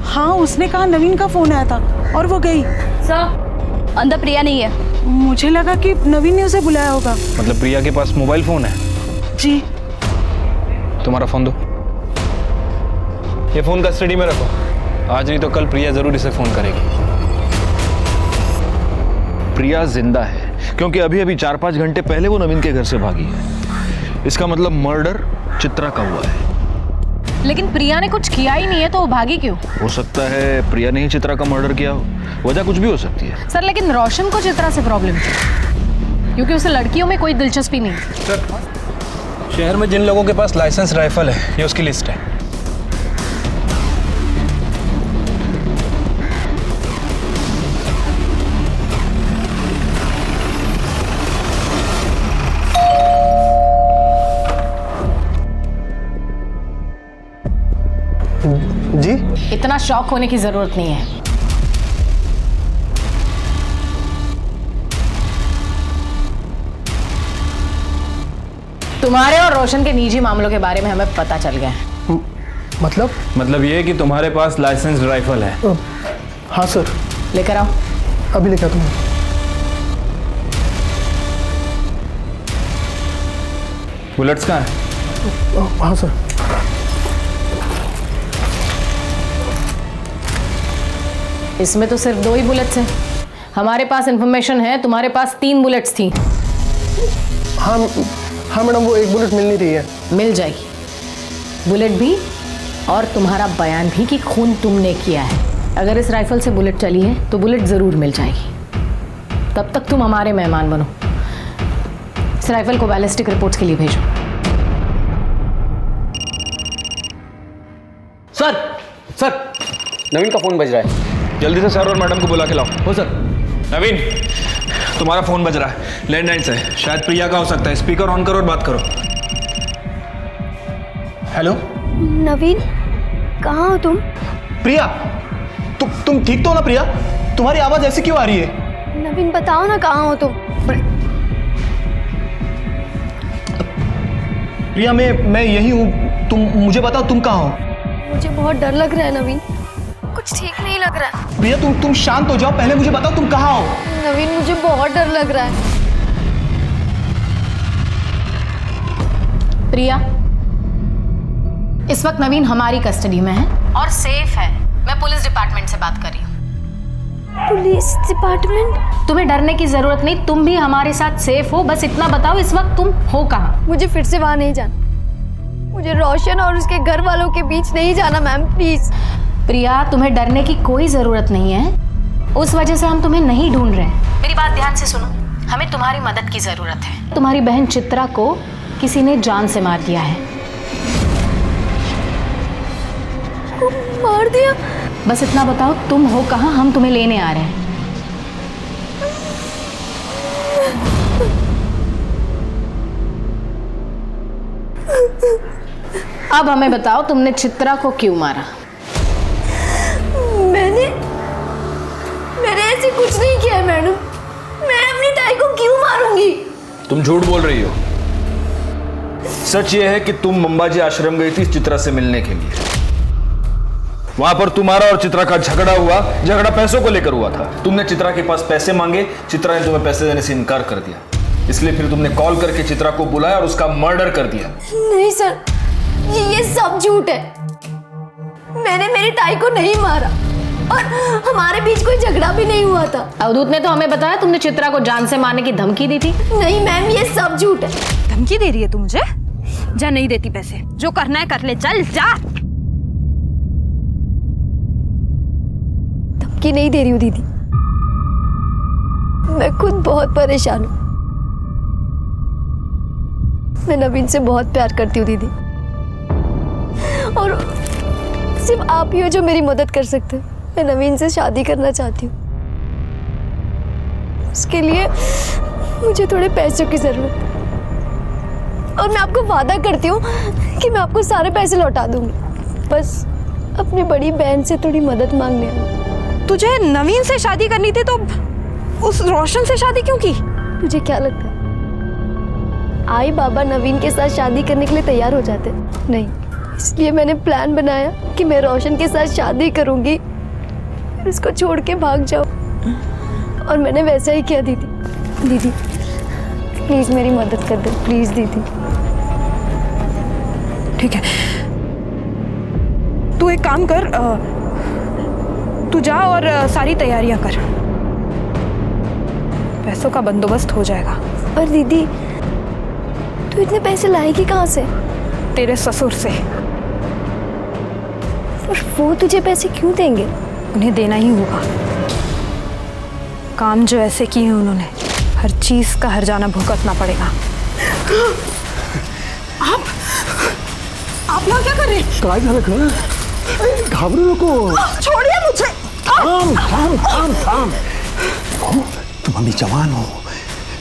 हाँ, उसने कहा नवीन का फोन आया था और वो गई। सर, अंदर प्रिया नहीं है। मुझे लगा कि नवीन ने उसे बुलाया होगा। मतलब प्रिया के पास मोबाइल फोन है? जी। तुम्हारा फोन दो। ये फोन कस्टडी में रखो, आज नहीं तो कल प्रिया जरूर इसे फोन करेगी। प्रिया जिंदा है क्योंकि अभी अभी 4-5 घंटे पहले वो नवीन के घर से भागी है। इसका मतलब मर्डर चित्रा का हुआ है। लेकिन प्रिया ने कुछ किया ही नहीं है, तो वो भागी क्यों? हो सकता है प्रिया ने ही चित्रा का मर्डर किया हो, वजह कुछ भी हो सकती है। सर, लेकिन रोशन को चित्रा से प्रॉब्लम थी, क्योंकि उसे लड़कियों में कोई दिलचस्पी नहीं। सर, शहर में जिन लोगों के पास लाइसेंस राइफल है, ये उसकी लिस्ट है। जी? इतना शॉक होने की जरूरत नहीं है। तुम्हारे और रोशन के निजी मामलों के बारे में हमें पता चल गया है। मतलब ये कि तुम्हारे पास लाइसेंस राइफल है? हाँ सर। लेकर आओ। अभी लेकर आता हूँ। बुलेट्स कहाँ है? हाँ सर। इसमें तो सिर्फ 2 ही बुलेट्स हैं। हमारे पास इंफॉर्मेशन है तुम्हारे पास 3 बुलेट्स थी। हाँ मैडम, वो 1 बुलेट मिल नहीं रही है। मिल जाएगी बुलेट भी, और तुम्हारा बयान भी कि खून तुमने किया है। अगर इस राइफल से बुलेट चली है तो बुलेट जरूर मिल जाएगी। तब तक तुम हमारे मेहमान बनो। इस राइफल को बैलिस्टिक रिपोर्ट्स के लिए भेजो। सर सर नवीन का फोन बज रहा है। जल्दी से सर और मैडम को बुला के लाओ। हो सर। नवीन, तुम्हारा फोन बज रहा है, लैंडलाइन से। शायद प्रिया का हो सकता है। स्पीकर ऑन करो और बात करो। हेलो नवीन, कहाँ हो तुम? प्रिया, तुम ठीक तो हो ना प्रिया? तुम्हारी आवाज ऐसी क्यों आ रही है? नवीन बताओ ना, कहाँ हो तुम? प्रिया, मैं यही हूँ। तुम मुझे बताओ, तुम कहाँ हो? मुझे बहुत डर लग रहा है नवीन, कुछ ठीक नहीं लग रहा है। प्रिया, तुम शांत हो जाओ, पहले मुझे बताओ तुम कहाँ हो? नवीन मुझे बहुत डर लग रहा है। प्रिया, इस वक्त नवीन हमारी कस्टडी में है और सेफ है। मैं पुलिस डिपार्टमेंट से बात कर रही हूँ। Police department? तुम्हें डरने की जरूरत नहीं, तुम भी हमारे साथ सेफ हो। बस इतना बताओ, इस वक्त तुम हो कहाँ? मुझे फिर से वहां नहीं जाना। मुझे रोशन और उसके घर वालों के बीच नहीं जाना मैम, प्लीज। प्रिया, तुम्हें डरने की कोई जरूरत नहीं है। उस वजह से हम तुम्हें नहीं ढूंढ रहे हैं। मेरी बात ध्यान से सुनो, हमें तुम्हारी मदद की जरूरत है। तुम्हारी बहन चित्रा को किसी ने जान से मार दिया है। मार दिया? बस इतना बताओ, तुम हो कहाँ? हम तुम्हें लेने आ रहे हैं। अब हमें बताओ, तुमने चित्रा को क्यों मारा? मैंने ऐसे कुछ नहीं किया है मैडम। मैं अपनी ताई को क्यों मारूंगी? तुम झूठ बोल रही हो। सच ये है कि तुम मंबाजी आश्रम गई थी चित्रा से मिलने के लिए। वहां पर तुम्हारा और चित्रा का झगड़ा हुआ। झगड़ा पैसों को लेकर हुआ था। तुमने चित्रा के पास पैसे मांगे, चित्रा ने तुम्हें पैसे देने से इनकार कर दिया। इसलिए फिर तुमने कॉल करके चित्रा को बुलाया और उसका मर्डर कर दिया। नहीं सर, ये सब झूठ है। मैंने मेरी ताई को नहीं मारा और हमारे बीच कोई झगड़ा भी नहीं हुआ था। अवधूत ने तो हमें बताया तुमने चित्रा को जान से मारने की धमकी दी थी। नहीं मैम, ये सब झूठ है। धमकी दे रही है तू मुझे? जा, नहीं देती पैसे। जो करना है कर ले, चल जा। धमकी नहीं दे रही हूँ दीदी, मैं खुद बहुत परेशान हूँ। मैं नवीन से बहुत प्यार करती हूँ दीदी, और सिर्फ आप ही हो जो मेरी मदद कर सकते हो। मैं नवीन से शादी करना चाहती हूँ। उसके लिए मुझे थोड़े पैसों की जरूरत है, और मैं आपको वादा करती हूँ कि मैं आपको सारे पैसे लौटा दूंगी। बस अपनी बड़ी बहन से थोड़ी मदद मांगने आई। तुझे नवीन से शादी करनी थी तो उस रोशन से शादी क्यों की? तुझे क्या लगता है आई बाबा नवीन के साथ शादी करने के लिए तैयार हो जाते? नहीं, इसलिए मैंने प्लान बनाया कि मैं रोशन के साथ शादी करूंगी, फिर उसको छोड़ के भाग जाऊं। और मैंने वैसा ही किया दीदी। दीदी प्लीज मेरी मदद कर दो, प्लीज दीदी। ठीक है, तू एक काम कर, तू जा और सारी तैयारियां कर। पैसों का बंदोबस्त हो जाएगा। पर दीदी तू इतने पैसे लाएगी कहाँ से? तेरे ससुर से। और वो तुझे पैसे क्यों देंगे? उन्हें देना ही होगा। काम जो ऐसे किए हैं उन्होंने, हर चीज का हर्जाना भुगतना पड़ेगा। आप यहाँ क्या कर रहे हैं? काय झालं ग? घाबरू नको। छोड़िए मुझे। थाम थाम थाम थाम। तुम अभी जवान हो,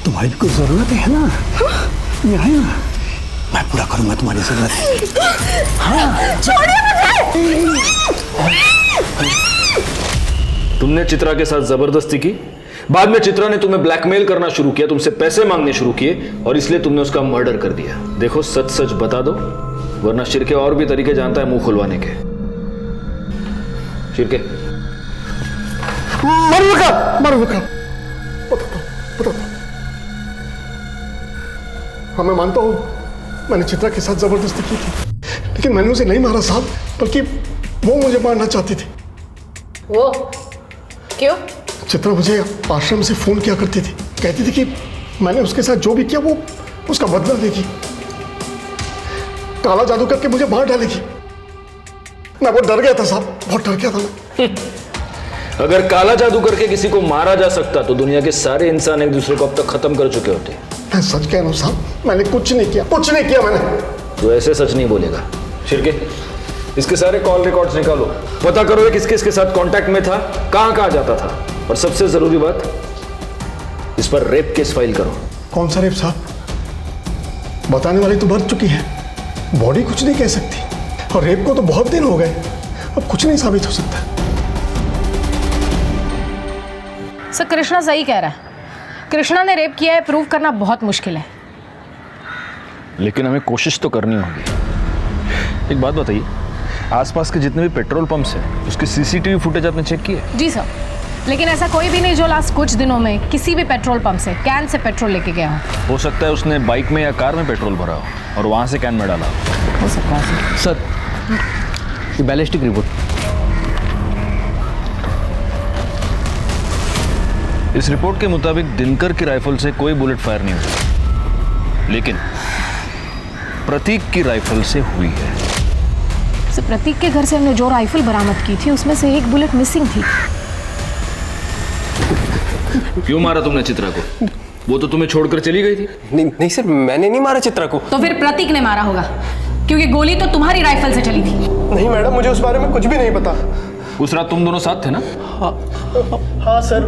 तुम्हारी भी कुछ जरूरत है ना? मैं है ना, मैं पूरा करूंगा तुम्हारी जरूरत। हाँ। छोड़िए मुझे। तुमने चित्रा के साथ जबरदस्ती की, बाद में चित्रा ने तुम्हें ब्लैकमेल करना शुरू किया, तुमसे पैसे मांगने शुरू किए, और इसलिए तुमने उसका मर्डर कर दिया। देखो, सच सच बता दो, वरना शिरके और भी तरीके जानता है मुंह खुलवाने के। शिरके, मर बता। हाँ, मैं मानता हूँ मैंने चित्रा के साथ जबरदस्ती की थी, लेकिन मैंने उसे नहीं मारा साहब, बल्कि वो मुझे मारना चाहती थी। वो क्यों? चित्रा मुझे आश्रम से फोन किया करती थी, कहती थी कि मैंने उसके साथ जो भी किया वो उसका बदला लेगी, काला जादू करके मुझे मार डालेगी। मैं बहुत डर गया था साहब, बहुत डर गया था मैं। अगर काला जादू करके किसी को मारा जा सकता तो दुनिया के सारे इंसान एक दूसरे को अब तक खत्म कर चुके होते। मैं सच कह रहा हूँ साहब, मैंने कुछ नहीं किया मैंने। तो ऐसे सच नहीं बोलेगा। शिरके, इसके सारे कॉल रिकॉर्ड्स निकालो, पता करो ये किसके इसके साथ कांटेक्ट में था, कहां कहां जाता था, और सबसे जरूरी बात, इस पर रेप केस फाइल करो। कौन सा रेप साहब? बताने वाली तो मर चुकी है, बॉडी कुछ नहीं कह सकती, और रेप को तो बहुत दिन हो गए, अब कुछ नहीं साबित हो सकता। सर कृष्णा सही कह रहा है, कृष्णा ने रेप किया है प्रूव करना बहुत मुश्किल है। लेकिन हमें कोशिश तो करनी होगी। एक बात बताइए, आसपास के जितने भी पेट्रोल पंप्स हैं उसकी सीसीटीवी फुटेज आपने चेक की है? जी सर, लेकिन ऐसा कोई भी नहीं जो लास्ट कुछ दिनों में किसी भी पेट्रोल पंप से कैन से पेट्रोल लेके गया हो सकता है उसने बाइक में या कार में पेट्रोल भरा हो और वहां से कैन में डाला हो सकता है सर, बैलिस्टिक रिपोर्ट। इस रिपोर्ट के मुताबिक दिनकर की राइफल से कोई बुलेट फायर नहीं हुई, लेकिन प्रतीक की राइफल से हुई है। सर प्रतीक के घर से हमने जो राइफल बरामद की थी उसमें से एक बुलेट मिसिंग थी। क्यों मारा तुमने चित्रा को? वो तो तुम्हें छोड़कर चली गई थी। नहीं सर, मैंने नहीं मारा चित्रा को। तो फिर प्रतीक ने मारा होगा, क्योंकि गोली तो तुम्हारी राइफल से चली थी। नहीं मैडम, मुझे उस बारे में कुछ भी नहीं पता। उस रात तुम दोनों साथ थे ना? हाँ सर,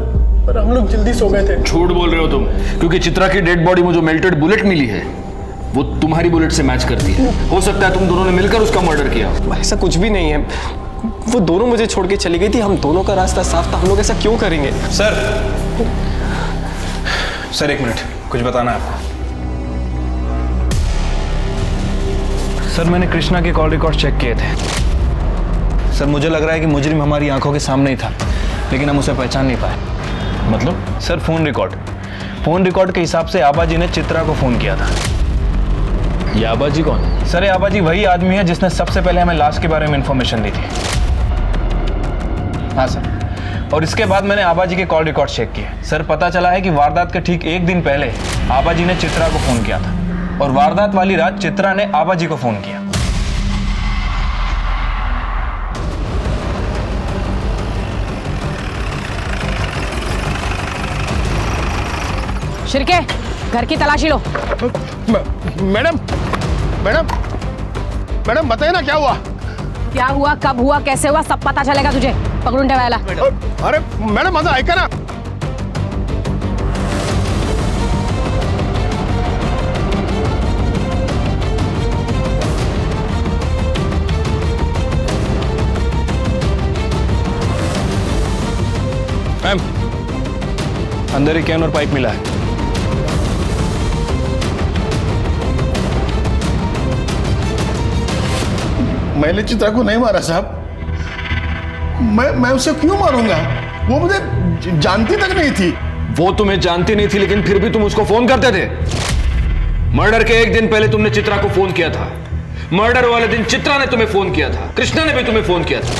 पर हम लोग जल्दी सो गए थे। झूठ बोल रहे हो तुम, क्योंकि चित्रा की डेड बॉडी में जो मेल्टेड बुलेट मिली है वो तुम्हारी बुलेट से मैच करती है। हो सकता है तुम दोनों ने मिलकर उसका मर्डर किया। ऐसा कुछ भी नहीं है, वो दोनों मुझे छोड़ के चली गई थी, हम दोनों का रास्ता साफ था, हम लोग ऐसा क्यों करेंगे? सर एक मिनट, कुछ बताना है आपको। सर मैंने कृष्णा के कॉल रिकॉर्ड चेक किए थे। सर मुझे लग रहा है कि मुजरिम हमारी आंखों के सामने ही था, लेकिन हम उसे पहचान नहीं पाए। मतलब? सर फोन रिकॉर्ड के हिसाब से आबाजी ने चित्रा को फोन किया था। ये आबाजी कौन है? सर ये आबाजी वही आदमी है जिसने सबसे पहले हमें लाश के बारे में इंफॉर्मेशन दी थी। हाँ सर, और इसके बाद मैंने आबाजी के कॉल रिकॉर्ड चेक किए। सर पता चला है कि वारदात के ठीक एक दिन पहले आबाजी ने चित्रा को फोन किया था, और वारदात वाली रात चित्रा ने आबाजी को फोन किया। शिरके, घर की तलाशी लो। मैडम मैडम मैडम बताइए ना क्या हुआ? क्या हुआ, कब हुआ, कैसे हुआ, सब पता चलेगा तुझे। पकड़ून ठेवायला। अरे मैडम माझं ऐका ना। मैम, अंदर एक कैन और पाइप मिला है। मैंने चित्रा को नहीं मारा साहब। मैं उसे क्यों मारूंगा? वो मुझे जानती तक नहीं थी। वो तुम्हें जानती नहीं थी, लेकिन फिर भी तुम उसको फोन करते थे। मर्डर के एक दिन पहले तुमने चित्रा को फोन किया था। मर्डर वाले दिन चित्रा ने तुम्हें फोन किया था, कृष्णा ने भी तुम्हें फोन किया था।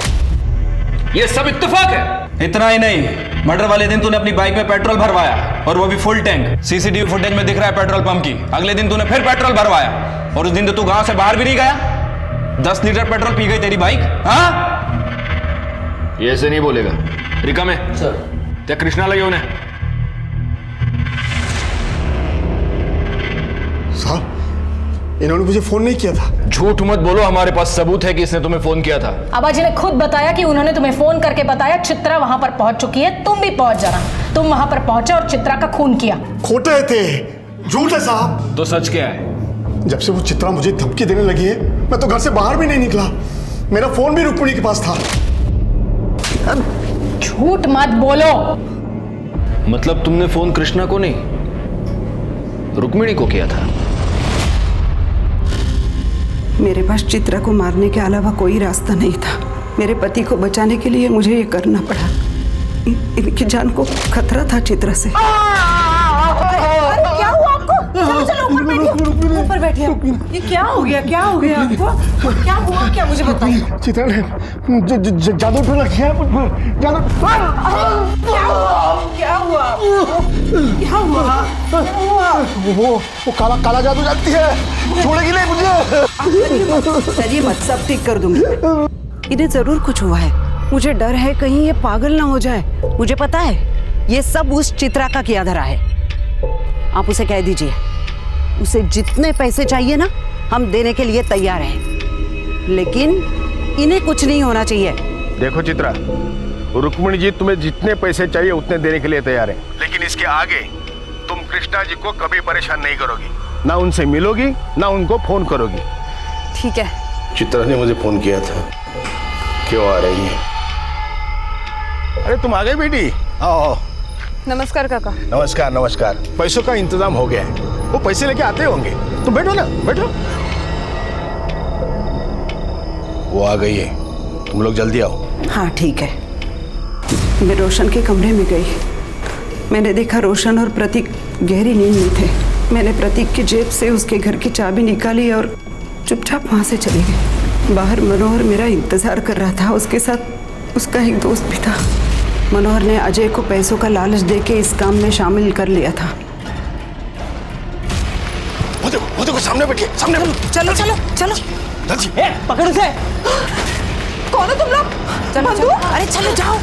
ये सब इत्तेफाक है। इतना ही नहीं, मर्डर वाले दिन तूने अपनी बाइक में पेट्रोल भरवाया, और वो भी फुल टैंक। सीसीटीवी फुटेज में दिख रहा है पेट्रोल पंप की। अगले दिन तूने फिर पेट्रोल भरवाया, और उस दिन तो तू गांव से बाहर भी नहीं गया। 10 लीटर पेट्रोल पी गई तेरी बाइक। हाँ, ये ऐसे नहीं बोलेगा। रिका में सर क्या कृष्णा लगे उन्हें? साहब इन्होंने मुझे फोन नहीं किया था। झूठ मत बोलो, हमारे पास सबूत है कि इसने तुम्हें फोन किया था। आबाजी ने खुद बताया कि उन्होंने तुम्हें फोन करके बताया चित्रा वहां पर पहुंच चुकी है, तुम भी पहुंच जाना। तुम वहां पर पहुंचे और चित्रा का खून किया। खोटे थे, झूठ है साहब। तो सच क्या है? जब से वो चित्रा मुझे धमकी देने लगी है, मैं तो घर से बाहर भी नहीं निकला। मेरा फोन भी रुक्मिणी के पास था। झूठ मत बोलो। मतलब तुमने फोन कृष्णा को नहीं, रुक्मिणी को किया था? मेरे पास चित्रा को मारने के अलावा कोई रास्ता नहीं था। मेरे पति को बचाने के लिए मुझे ये करना पड़ा। इनकी जान को खतरा था चित्रा से। क्या हुआ आपको? चलो चलो ऊपर बैठिए, ऊपर बैठिए। ये क्या हो गया, क्या हो गया आपको? क्या हुआ, क्या मुझे बताइए। चित्रा ने जादू टोना किया है मुझ पर। क्या हुआ, क्या हुआ, क्या हुआ? वो काला जादू जानती है, छोड़ेगी नहीं मुझे। चलिए मत, सब ठीक कर दूंगी। इन्हें जरूर कुछ हुआ है। मुझे डर है कहीं ये पागल ना हो जाए। मुझे पता है ये सब उस चित्रा का किया धरा है। आप उसे कह दीजिए, उसे जितने पैसे चाहिए ना हम देने के लिए तैयार हैं, लेकिन इन्हें कुछ नहीं होना चाहिए। देखो चित्रा, रुक्मिणी जी तुम्हें जितने पैसे चाहिए उतने देने के लिए तैयार है, लेकिन इसके आगे तुम कृष्णा जी को कभी परेशान नहीं करोगी, ना उनसे मिलोगी ना उनको फोन करोगी। ठीक है। चित्रा ने मुझे फोन किया था, क्यों आ रही है? अरे तुम आ गई बेटी, आओ। नमस्कार काका। नमस्कार नमस्कार। पैसों का इंतजाम हो गया है, वो पैसे लेके आते होंगे, तुम बैठो ना, बैठो। वो आ गई है, तुम लोग जल्दी आओ। हाँ ठीक है। मैं रोशन के कमरे में गई। मैंने देखा रोशन और प्रतीक गहरी नींद में थे। मैंने प्रतीक की जेब से उसके घर की चाबी निकाली और चुपचाप वहाँ से चली गई। बाहर मनोहर मेरा इंतजार कर रहा था, उसके साथ उसका एक दोस्त भी था। मनोहर ने अजय को पैसों का लालच देके इस काम में शामिल कर लिया था। वो देखो सामने बैठिए, सामने बैठो। चलो चलो चलो जल्दी। पकड़ उसे। कौन हो तुम लोग? चलो अरे चलो जाओ।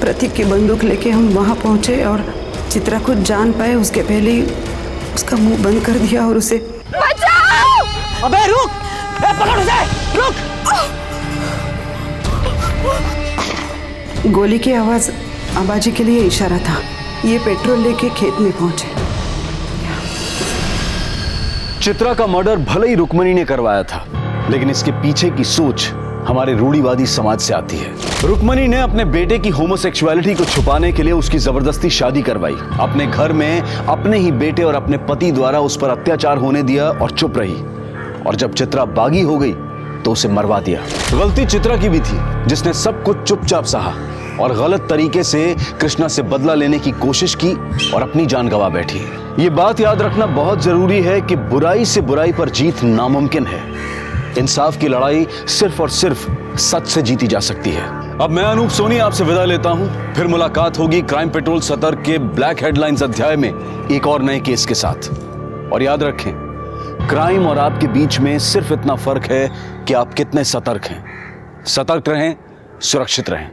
प्रतीक की बंदूक लेके हम वहाँ पहुंचे और चित्रा कुछ जान पाए उसके पहले ही उसका मुंह बंद कर दिया और उसे बचाओ! अबे रुक, पकड़ उसे, रुक। गोली की आवाज आबाजी के लिए इशारा था। ये पेट्रोल लेके खेत में पहुंचे। चित्रा का मर्डर भले ही रुक्मिणी ने करवाया था, लेकिन इसके पीछे की सोच हमारे रूढ़िवादी समाज से आती है। रुक्मिणी ने अपने बेटे की होमोसेक्सुअलिटी को छुपाने के लिए उसकी जबरदस्ती शादी करवाई, अपने घर में अपने ही बेटे और अपने पति द्वारा उस पर अत्याचार होने दिया और चुप रही। और जब चित्रा बागी हो गई तो उसे मरवा दिया। गलती चित्रा की भी थी, जिसने सब कुछ चुपचाप सहा और गलत तरीके से कृष्णा से बदला लेने की कोशिश की और अपनी जान गंवा बैठी। ये बात याद रखना बहुत जरूरी है कि बुराई से बुराई पर जीत नामुमकिन है। इंसाफ की लड़ाई सिर्फ और सिर्फ सच से जीती जा सकती है। अब मैं अनूप सोनी आपसे विदा लेता हूं। फिर मुलाकात होगी क्राइम पेट्रोल सतर्क के ब्लैक हेडलाइंस अध्याय में एक और नए केस के साथ। और याद रखें, क्राइम और आपके बीच में सिर्फ इतना फर्क है कि आप कितने सतर्क हैं। सतर्क रहें, सुरक्षित रहें।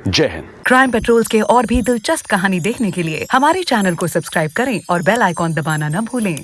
जय हिंद। क्राइम पेट्रोल के और भी दिलचस्प कहानी देखने के लिए हमारे चैनल को सब्सक्राइब करें और बेल आइकॉन दबाना न भूलें।